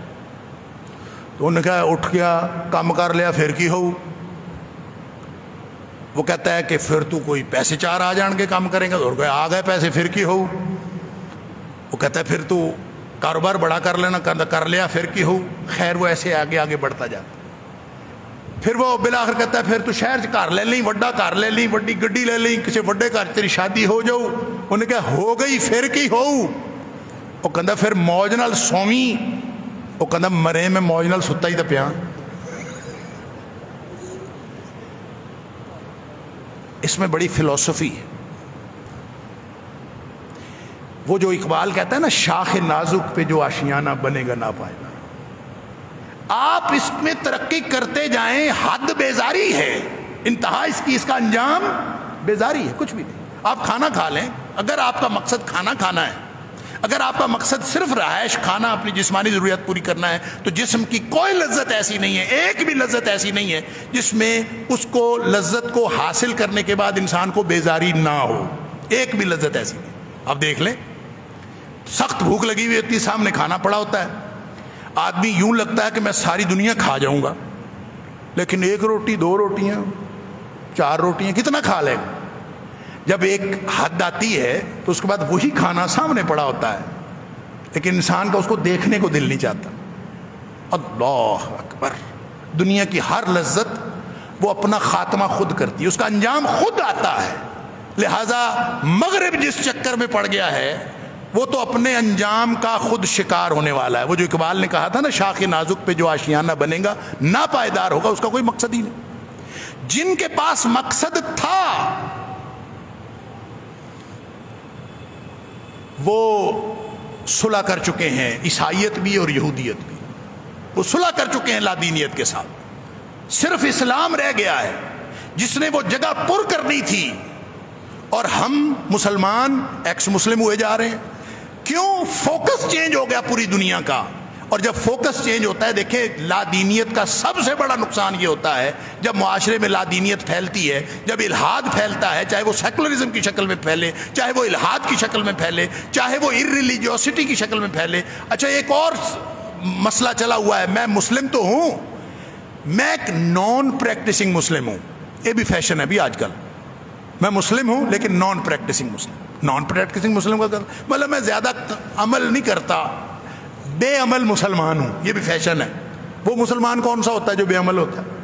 تو انہوں نے کہا اٹھ گیا کام کر لیا پھر کی ہو؟ وہ کہتا ہے کہ پھر تو کوئی پیسے چار آ جان کے کام کریں گا. تو آ گئے پیسے پھر کی ہو؟ وہ کہتا ہے پھر تو کاروبار بڑا کر لینا، کر لیا پھر کی ہو؟ خیر وہ ایسے آگے آگے بڑھتا جاتا. پھر وہ بالآخر کہتا ہے پھر تو شہر کار لے لیں، وڈا کار لے لیں، وڈی گڈی لے لیں، کسی وڈے کار تیری شادی ہو جاؤ. انہوں نے کہا ہو گئی پھر کی ہو؟ وہ کہتا پھر موج نال سویں. وہ کہتا مرے میں موج نال ستا ہی تو پیا. اس میں بڑی فلسفی ہے. وہ جو اقبال کہتا ہے نا، شاخ نازک پہ جو آشیانہ بنے گا ناپائیدار. آپ اس میں ترقی کرتے جائیں، حد بیزاری ہے، انتہا اس کا انجام بیزاری ہے. کچھ بھی نہیں. آپ کھانا کھا لیں، اگر آپ کا مقصد کھانا کھانا ہے، اگر آپ کا مقصد صرف رہائش کھانا، اپنی جسمانی ضروریات پوری کرنا ہے، تو جسم کی کوئی لذت ایسی نہیں ہے، ایک بھی لذت ایسی نہیں ہے جس میں اس کو لذت کو حاصل کرنے کے بعد انسان کو بیزاری نہ ہو. ایک بھی لذت ایسی نہیں. آپ دیکھ لیں، سخت بھوک لگی ہوئی ہوتی ہے، سامنے کھانا پڑا ہوتا ہے، آدمی یوں لگتا ہے کہ میں ساری دنیا کھا جاؤں گا، لیکن ایک روٹی، دو روٹیاں، چار روٹیاں کتنا کھا لے گا؟ جب ایک حد آتی ہے تو اس کے بعد وہی کھانا سامنے پڑا ہوتا ہے، لیکن انسان کا اس کو دیکھنے کو دل نہیں چاہتا. اللہ اکبر. دنیا کی ہر لذت وہ اپنا خاتمہ خود کرتی ہے، اس کا انجام خود آتا ہے. لہذا مغرب جس چکر میں پڑ گیا ہے وہ تو اپنے انجام کا خود شکار ہونے والا ہے. وہ جو اقبال نے کہا تھا نا، شاخ نازک پہ جو آشیانہ بنے گا ناپائیدار ہوگا، اس کا کوئی مقصد ہی نہیں. جن کے پاس مقصد تھا وہ صلح کر چکے ہیں، عیسائیت بھی اور یہودیت بھی، وہ صلح کر چکے ہیں لادینیت کے ساتھ. صرف اسلام رہ گیا ہے جس نے وہ جگہ پر کرنی تھی، اور ہم مسلمان ایکس مسلم ہوئے جا رہے ہیں. کیوں؟ فوکس چینج ہو گیا پوری دنیا کا. اور جب فوکس چینج ہوتا ہے، دیکھیں لادینیت کا سب سے بڑا نقصان یہ ہوتا ہے جب معاشرے میں لادینیت پھیلتی ہے، جب الحاد پھیلتا ہے، چاہے وہ سیکولرزم کی شکل میں پھیلے، چاہے وہ الحاد کی شکل میں پھیلے، چاہے وہ irreligiosity کی شکل میں پھیلے. اچھا ایک اور مسئلہ چلا ہوا ہے، میں مسلم تو ہوں، میں ایک نان پریکٹسنگ مسلم ہوں. یہ بھی فیشن ہے بھی آج کل. میں مسلم ہوں لیکن نان پریکٹسنگ مسلم. نان پریکٹسنگ مسلم کا مطلب میں زیادہ عمل نہیں کرتا، بے عمل مسلمان ہوں. یہ بھی فیشن ہے. وہ مسلمان کون سا ہوتا ہے جو بے عمل ہوتا ہے؟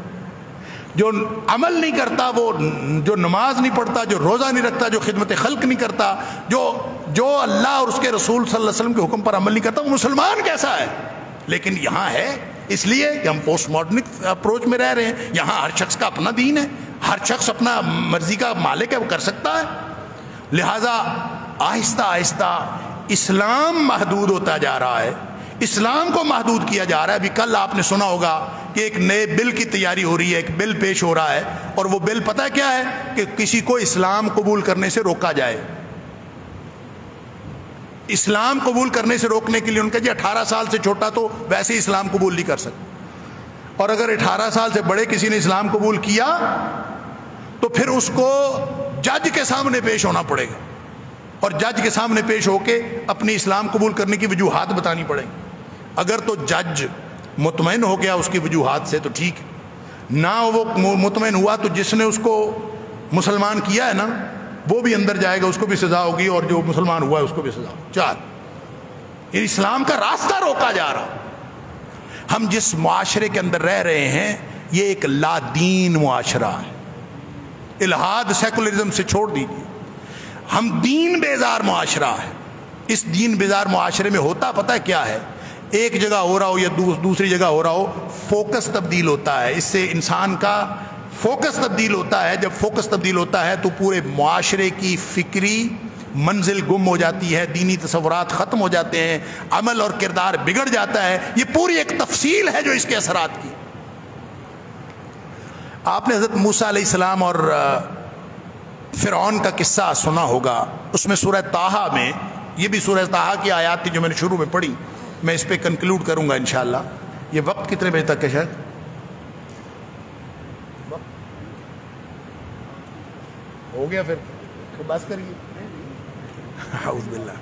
جو عمل نہیں کرتا، وہ جو نماز نہیں پڑھتا، جو روزہ نہیں رکھتا، جو خدمت خلق نہیں کرتا، جو اللہ اور اس کے رسول صلی اللہ علیہ وسلم کے حکم پر عمل نہیں کرتا، وہ مسلمان کیسا ہے؟ لیکن یہاں ہے اس لیے کہ ہم پوسٹ ماڈرن اپروچ میں رہ رہے ہیں. یہاں ہر شخص کا اپنا دین ہے، ہر شخص اپنا مرضی کا مالک ہے، وہ کر سکتا ہے. لہذا آہستہ آہستہ اسلام محدود ہوتا جا رہا ہے، اسلام کو محدود کیا جا رہا ہے. ابھی کل آپ نے سنا ہوگا کہ ایک نئے بل کی تیاری ہو رہی ہے، ایک بل پیش ہو رہا ہے، اور وہ بل پتہ ہے کیا ہے؟ کہ کسی کو اسلام قبول کرنے سے روکا جائے. اسلام قبول کرنے سے روکنے کے لیے ان کا جی 18 سال سے چھوٹا تو ویسے ہی اسلام قبول نہیں کر سکتا، اور اگر 18 سال سے بڑے کسی نے اسلام قبول کیا تو پھر اس کو جج کے سامنے پیش ہونا پڑے گا، اور جج کے سامنے پیش ہو کے اپنی اسلام قبول کرنے کی وجوہات بتانی پڑیں گی. اگر تو جج مطمئن ہو گیا اس کی وجوہات سے تو ٹھیک ہے، نہ وہ مطمئن ہوا تو جس نے اس کو مسلمان کیا ہے نا وہ بھی اندر جائے گا، اس کو بھی سزا ہوگی، اور جو مسلمان ہوا ہے اس کو بھی سزا ہوگی. یہ اسلام کا راستہ روکا جا رہا. ہم جس معاشرے کے اندر رہ رہے ہیں یہ ایک لا دین معاشرہ ہے. الہاد سیکولرزم سے چھوڑ دیجیے. ہم دین بیزار معاشرہ ہے. اس دین بیزار معاشرے میں ہوتا پتہ ہے کیا ہے؟ ایک جگہ ہو رہا ہو یا دوسری جگہ ہو رہا ہو، فوکس تبدیل ہوتا ہے. اس سے انسان کا فوکس تبدیل ہوتا ہے. جب فوکس تبدیل ہوتا ہے تو پورے معاشرے کی فکری منزل گم ہو جاتی ہے، دینی تصورات ختم ہو جاتے ہیں، عمل اور کردار بگڑ جاتا ہے. یہ پوری ایک تفصیل ہے جو اس کے اثرات کی. آپ نے حضرت موسیٰ علیہ السلام اور فرعون کا قصہ سنا ہوگا. اس میں سورہ طٰہٰ میں، یہ بھی سورہ طٰہٰ کی آیات تھی جو میں نے شروع میں پڑھی، میں اس پہ کنکلوڈ کروں گا انشاءاللہ. یہ وقت کتنے بجے تک ہے؟ شاید ہو گیا، پھر بس کریے. اعوذ باللہ.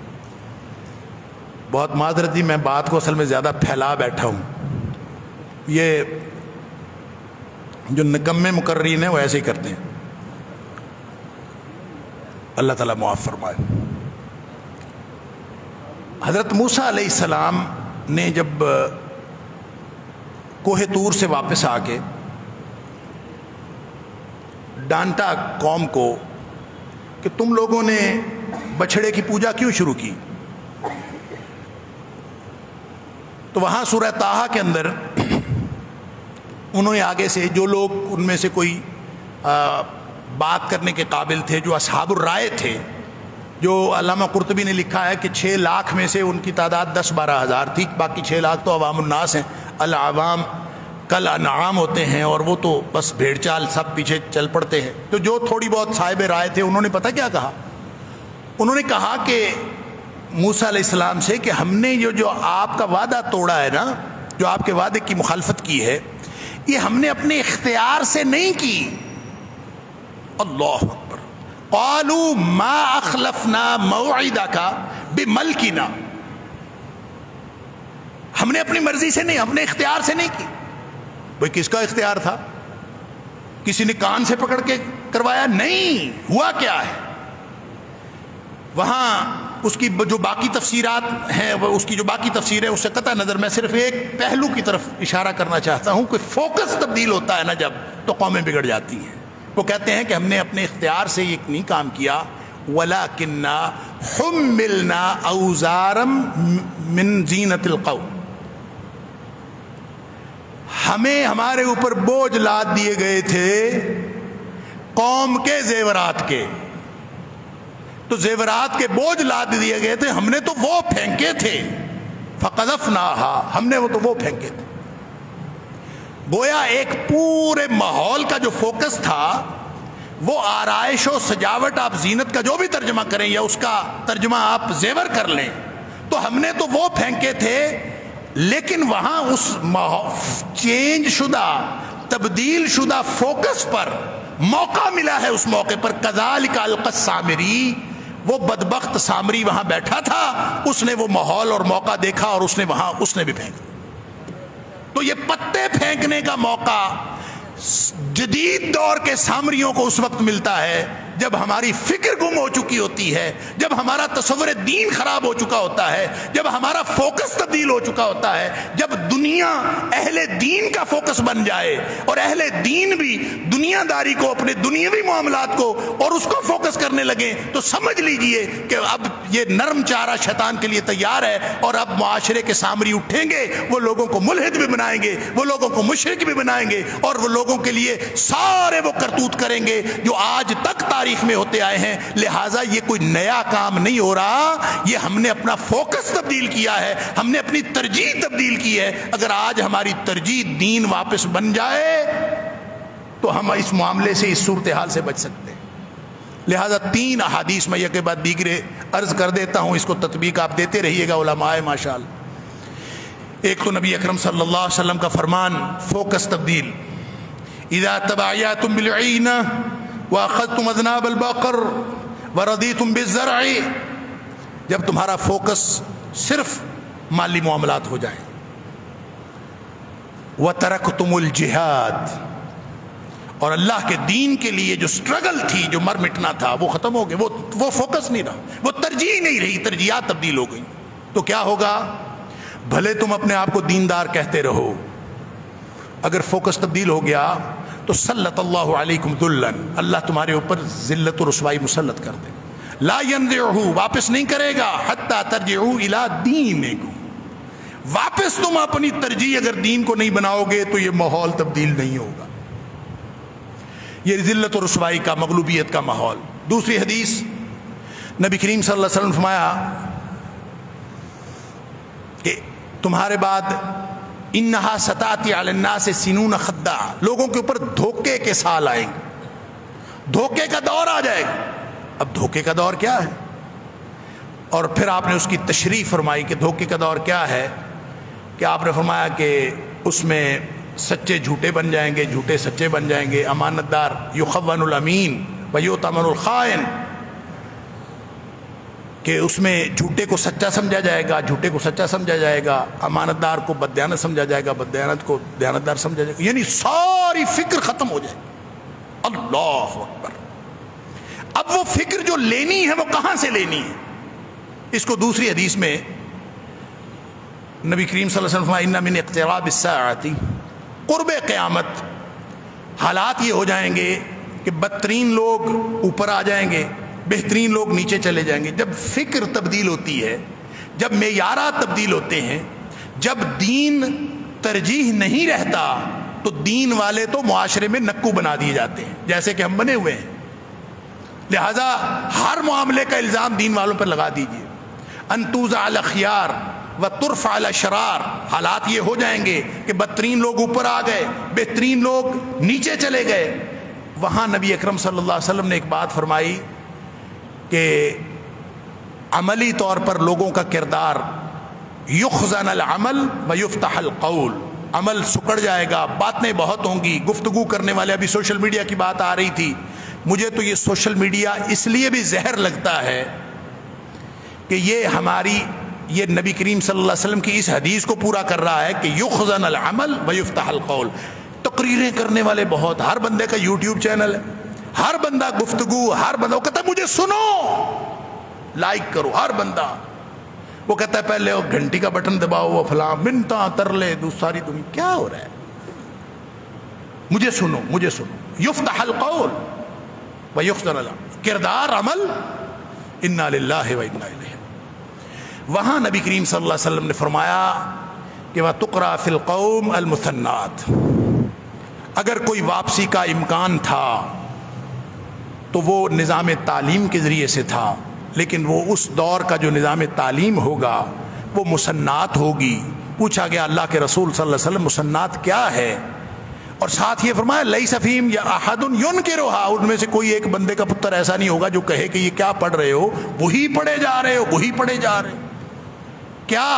بہت معذرت جی، میں بات کو اصل میں زیادہ پھیلا بیٹھا ہوں. یہ جو نکمے مقررین ہیں وہ ایسے ہی کرتے ہیں. اللہ تعالیٰ معاف فرمائے. حضرت موسیٰ علیہ السلام نے جب کوہ طور سے واپس آ کے ڈانٹا قوم کو کہ تم لوگوں نے بچھڑے کی پوجا کیوں شروع کی، تو وہاں سورہ طٰہٰ کے اندر انہوں نے آگے سے جو لوگ ان میں سے کوئی بات کرنے کے قابل تھے، جو اصحاب الرائے تھے، جو علامہ قرطبی نے لکھا ہے کہ 6 لاکھ میں سے ان کی تعداد 10-12 ہزار تھی، باقی 6 لاکھ تو عوام الناس ہیں. العوام کل انعام ہوتے ہیں اور وہ تو بس بھیڑ چال سب پیچھے چل پڑتے ہیں. تو جو تھوڑی بہت صاحب رائے تھے انہوں نے پتہ کیا کہا؟ انہوں نے کہا کہ موسیٰ علیہ السلام سے کہ ہم نے جو آپ کا وعدہ توڑا ہے نا، جو آپ کے وعدے کی مخالفت کی ہے، یہ ہم نے اپنے اختیار سے نہیں کی. اللہ اکبر. قالوا ما اخلفنا موعدک بملکنا. ہم نے اپنی مرضی سے نہیں، اپنے اختیار سے نہیں کی. بھئی کس کا اختیار تھا؟ کسی نے کان سے پکڑ کے کروایا؟ نہیں. ہوا کیا ہے وہاں؟ اس کی جو باقی تفسیرات ہیں، اس کی جو باقی تفسیر ہے اس سے قطع نظر میں صرف ایک پہلو کی طرف اشارہ کرنا چاہتا ہوں کہ فوکس تبدیل ہوتا ہے نا جب، تو قومیں بگڑ جاتی ہیں. وہ کہتے ہیں کہ ہم نے اپنے اختیار سے یہ نہیں کام کیا. وَلَكِنَّا حُمِّلْنَا أَوْزَارًا مِّن زِينَةِ الْقَوْمِ. ہمیں ہمارے اوپر بوجھ لاد دیے گئے تھے قوم کے زیورات کے. تو زیورات کے بوجھ لاد دیے گئے تھے، ہم نے تو وہ پھینکے تھے. فَقَذَفْنَاهَا. ہم نے وہ پھینکے تھے. گویا ایک پورے ماحول کا جو فوکس تھا وہ آرائش و سجاوٹ، آپ زینت کا جو بھی ترجمہ کریں یا اس کا ترجمہ آپ زیور کر لیں، تو ہم نے تو وہ پھینکے تھے. لیکن وہاں اس چینج شدہ، تبدیل شدہ فوکس پر موقع ملا ہے. اس موقع پر کذالک القی السامری، وہ بدبخت سامری وہاں بیٹھا تھا، اس نے وہ ماحول اور موقع دیکھا اور اس نے بھی پھینک. تو یہ پتے پھینکنے کا موقع جدید دور کے سامریوں کو اس وقت ملتا ہے جب ہماری فکر گم ہو چکی ہوتی ہے، جب ہمارا تصور دین خراب ہو چکا ہوتا ہے، جب ہمارا فوکس تبدیل ہو چکا ہوتا ہے، جب دنیا اہل دین کا فوکس بن جائے اور اہل دین بھی دنیا داری کو، اپنے دنیاوی معاملات کو اور اس کو فوکس کرنے لگیں، تو سمجھ لیجئے کہ اب یہ نرم چارہ شیطان کے لیے تیار ہے. اور اب معاشرے کے سامری اٹھیں گے، وہ لوگوں کو ملحد بھی بنائیں گے، وہ لوگوں کو مشرک بھی بنائیں گے، اور وہ لوگوں کے لیے سارے وہ کرتوت کریں گے جو آج تک تاریخ میں ہوتے آئے ہیں. لہٰذا یہ کوئی نیا کام نہیں ہو رہا، یہ ہم نے اپنا فوکس تبدیل کیا ہے، ہم نے اپنی ترجیح تبدیل کی ہے. اگر آج ہماری ترجیح دین واپس بن جائے تو ہم اس معاملے سے، اس صورتحال سے بچ سکتے ہیں. لہٰذا 3 احادیث میں یک کے بعد دیگرے عرض کر دیتا ہوں، اس کو تطبیق آپ دیتے رہیے گا علماء ماشاءاللہ. ایک تو نبی اکرم صلی اللہ علیہ وسلم کا فرمان، فوکس تبدیل. اذا تبايعتم بالعينة واخذتم اذناب البقر ورضيتم بالزرع. جب تمہارا فوکس صرف مالی معاملات ہو جائیں. وتركتم الجهاد. اور اللہ کے دین کے لیے جو سٹرگل تھی، جو مر مٹنا تھا، وہ ختم ہو گئے. وہ فوکس نہیں رہا، وہ ترجیح نہیں رہی، ترجیحات تبدیل ہو گئی. تو کیا ہوگا؟ بھلے تم اپنے آپ کو دیندار کہتے رہو، اگر فوکس تبدیل ہو گیا تو سلط اللہ علیکم ذلن، اللہ تمہارے اوپر ذلت و رسوائی مسلط کر دے. لا ينزعہ، واپس نہیں کرے گا، حتی ترجعوا الی دینکم، واپس تم اپنی ترجیح اگر دین کو نہیں بناؤ گے تو یہ ماحول تبدیل نہیں ہوگا. یہ ذلت و رسوائی کا، مغلوبیت کا ماحول. دوسری حدیث نبی کریم صلی اللہ علیہ وسلم نے فرمایا کہ تمہارے بعد انہا ستاتی علی الناس سنون خداع، لوگوں کے اوپر دھوکے کے سال آئیں گے، دھوکے کا دور آ جائے گا. اب دھوکے کا دور کیا ہے؟ اور پھر آپ نے اس کی تشریح فرمائی کہ دھوکے کا دور کیا ہے. کہ آپ نے فرمایا کہ اس میں سچے جھوٹے بن جائیں گے، جھوٹے سچے بن جائیں گے، امانت دار یخون الامین ویؤتمن الخائن، کہ اس میں جھوٹے کو سچا سمجھا جائے گا، جھوٹے کو سچا سمجھا جائے گا، امانت دار کو بددیانت سمجھا جائے گا، بددیانت کو دیانتدار سمجھا جائے گا. یعنی ساری فکر ختم ہو جائے گی. اللہ اکبر. اب وہ فکر جو لینی ہے وہ کہاں سے لینی ہے؟ اس کو دوسری حدیث میں نبی کریم صلی اللہ علیہ وسلم فرمایا ان من اقتراب الساعۃ، قرب قیامت حالات یہ ہو جائیں گے کہ بدترین لوگ اوپر آ جائیں گے، بہترین لوگ نیچے چلے جائیں گے. جب فکر تبدیل ہوتی ہے، جب معیارات تبدیل ہوتے ہیں، جب دین ترجیح نہیں رہتا تو دین والے تو معاشرے میں نکو بنا دیے جاتے ہیں، جیسے کہ ہم بنے ہوئے ہیں. لہذا ہر معاملے کا الزام دین والوں پر لگا دیجئے. ان توزع الاخیار وترفع الاشرار، حالات یہ ہو جائیں گے کہ بدترین لوگ اوپر آ گئے، بہترین لوگ نیچے چلے گئے. وہاں نبی اکرم صلی اللہ علیہ وسلم نے ایک بات فرمائی کہ عملی طور پر لوگوں کا کردار یخزن العمل ویفتح القول، عمل سکڑ جائے گا، باتیں بہت ہوں گی، گفتگو کرنے والے. ابھی سوشل میڈیا کی بات آ رہی تھی، مجھے تو یہ سوشل میڈیا اس لیے بھی زہر لگتا ہے کہ یہ ہماری، یہ نبی کریم صلی اللہ علیہ وسلم کی اس حدیث کو پورا کر رہا ہے کہ یخزن العمل ویفتح القول. تقریریں کرنے والے بہت، ہر بندے کا یوٹیوب چینل ہے، ہر بندہ گفتگو، ہر بندہ وہ کہتا ہے مجھے سنو، لائک کرو. ہر بندہ وہ کہتا ہے پہلے وہ گھنٹی کا بٹن دباؤ، وہ فلاں منتا ترلے دوساری دنیا. کیا ہو رہا ہے؟ مجھے سنو، مجھے سنو. یفتح القول ویخزن العمل، کردار، عمل، انا للہ و انا الیہ. وہاں نبی کریم صلی اللہ علیہ وسلم نے فرمایا کہ وَتُقْرَأَ فِي الْقَوْمِ الْمُثَنَّاتِ، اگر کوئی واپسی کا امکان تھا تو وہ نظام تعلیم کے ذریعے سے تھا، لیکن وہ اس دور کا جو نظام تعلیم ہوگا وہ مسنات ہوگی. پوچھا گیا اللہ کے رسول صلی اللہ علیہ وسلم مسنات کیا ہے؟ اور ساتھ یہ فرمایا لیس فیہم احد ینکرھا، ان میں سے کوئی ایک بندے کا پتر ایسا نہیں ہوگا جو کہے کہ یہ کیا پڑھ رہے ہو، وہی پڑھے جا رہے ہو، وہی پڑھے جا رہے ہو. کیا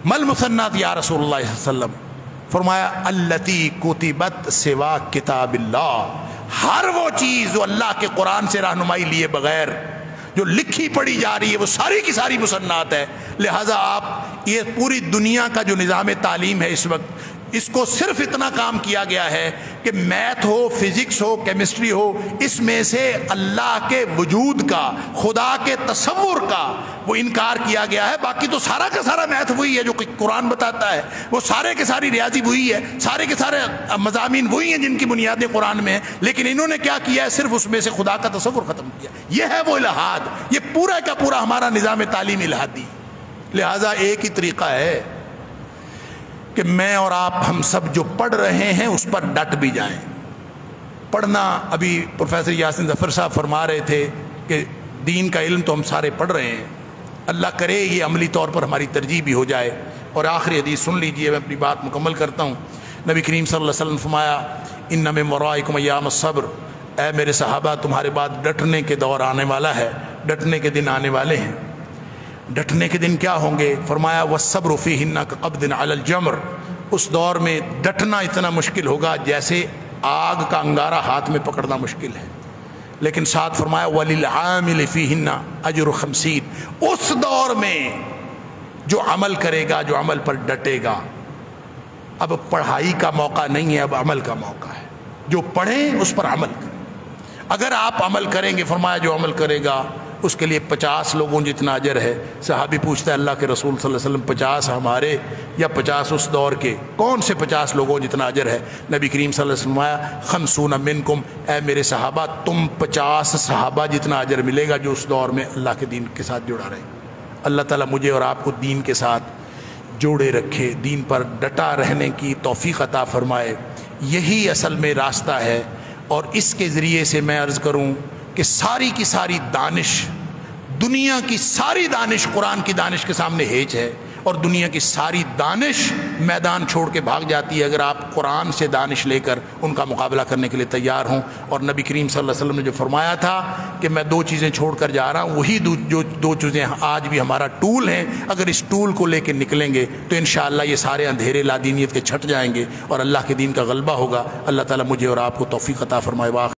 مل مسنات یا رسول اللہ صلی اللہ علیہ وسلم؟ فرمایا التی کتبت سوا کتاب اللہ، ہر وہ چیز جو اللہ کے قرآن سے رہنمائی لیے بغیر جو لکھی پڑھی جا رہی ہے وہ ساری کی ساری مسنات ہے. لہذا آپ یہ پوری دنیا کا جو نظام تعلیم ہے اس وقت، اس کو صرف اتنا کام کیا گیا ہے کہ میتھ ہو، فزکس ہو، کیمسٹری ہو، اس میں سے اللہ کے وجود کا، خدا کے تصور کا وہ انکار کیا گیا ہے. باقی تو سارا کا سارا میتھ وہی ہے جو قرآن بتاتا ہے، وہ سارے کے ساری ریاضی وہی ہے، سارے کے سارے مضامین وہی ہیں جن کی بنیادیں قرآن میں ہیں. لیکن انہوں نے کیا کیا ہے؟ صرف اس میں سے خدا کا تصور ختم کیا. یہ ہے وہ الہاد، یہ پورا کا پورا ہمارا نظام تعلیم الہادی. لہٰذا ایک ہی طریقہ ہے کہ میں اور آپ ہم سب جو پڑھ رہے ہیں اس پر ڈٹ بھی جائیں. پڑھنا، ابھی پروفیسر یاسین ظفر صاحب فرما رہے تھے کہ دین کا علم تو ہم سارے پڑھ رہے ہیں، اللہ کرے یہ عملی طور پر ہماری ترجیح بھی ہو جائے. اور آخری حدیث سن لیجئے، میں اپنی بات مکمل کرتا ہوں. نبی کریم صلی اللہ علیہ وسلم فرمایا ان من ورائکم ایام الصبر، اے میرے صحابہ تمہارے بعد ڈٹنے کے دور آنے والا ہے، ڈٹنے کے دن آنے والے ہیں. ڈٹنے کے دن کیا ہوں گے؟ فرمایا والصبر فیہن کقبض علی الجمر، اس دور میں ڈٹنا اتنا مشکل ہوگا جیسے آگ کا انگارہ ہاتھ میں پکڑنا مشکل ہے. لیکن ساتھ فرمایا وللعامل فیہن اجر 50، اس دور میں جو عمل کرے گا، جو عمل پر ڈٹے گا. اب پڑھائی کا موقع نہیں ہے، اب عمل کا موقع ہے. جو پڑھیں اس پر عمل کریں. اگر آپ عمل کریں گے، فرمایا جو عمل کرے گا اس کے لیے 50 لوگوں جتنا اجر ہے۔ صحابی پوچھتا ہے اللہ کے رسول صلی اللہ علیہ وسلم 50 ہمارے یا 50 اس دور کے، کون سے 50 لوگوں جتنا اجر ہے؟ نبی کریم صلی اللہ علیہ وسلم آیا 50 منکم، اے میرے صحابہ تم 50 صحابہ جتنا اجر ملے گا جو اس دور میں اللہ کے دین کے ساتھ جڑا رہے۔ اللہ تعالیٰ مجھے اور آپ کو دین کے ساتھ جوڑے رکھے، دین پر ڈٹا رہنے کی توفیق عطا فرمائے۔ یہی اصل میں راستہ ہے، اور اس کے ذریعے سے میں عرض کروں کہ ساری کی ساری دانش، دنیا کی ساری دانش قرآن کی دانش کے سامنے ہیچ ہے، اور دنیا کی ساری دانش میدان چھوڑ کے بھاگ جاتی ہے اگر آپ قرآن سے دانش لے کر ان کا مقابلہ کرنے کے لیے تیار ہوں۔ اور نبی کریم صلی اللہ علیہ وسلم نے جو فرمایا تھا کہ میں 2 چیزیں چھوڑ کر جا رہا ہوں، وہی جو 2 چیزیں آج بھی ہمارا ٹول ہیں، اگر اس ٹول کو لے کے نکلیں گے تو انشاءاللہ یہ سارے اندھیرے لادینیت کے چھٹ جائیں گے اور اللہ کے دین کا غلبہ ہوگا۔ اللہ تعالیٰ مجھے اور آپ کو توفیق عطا فرمائے۔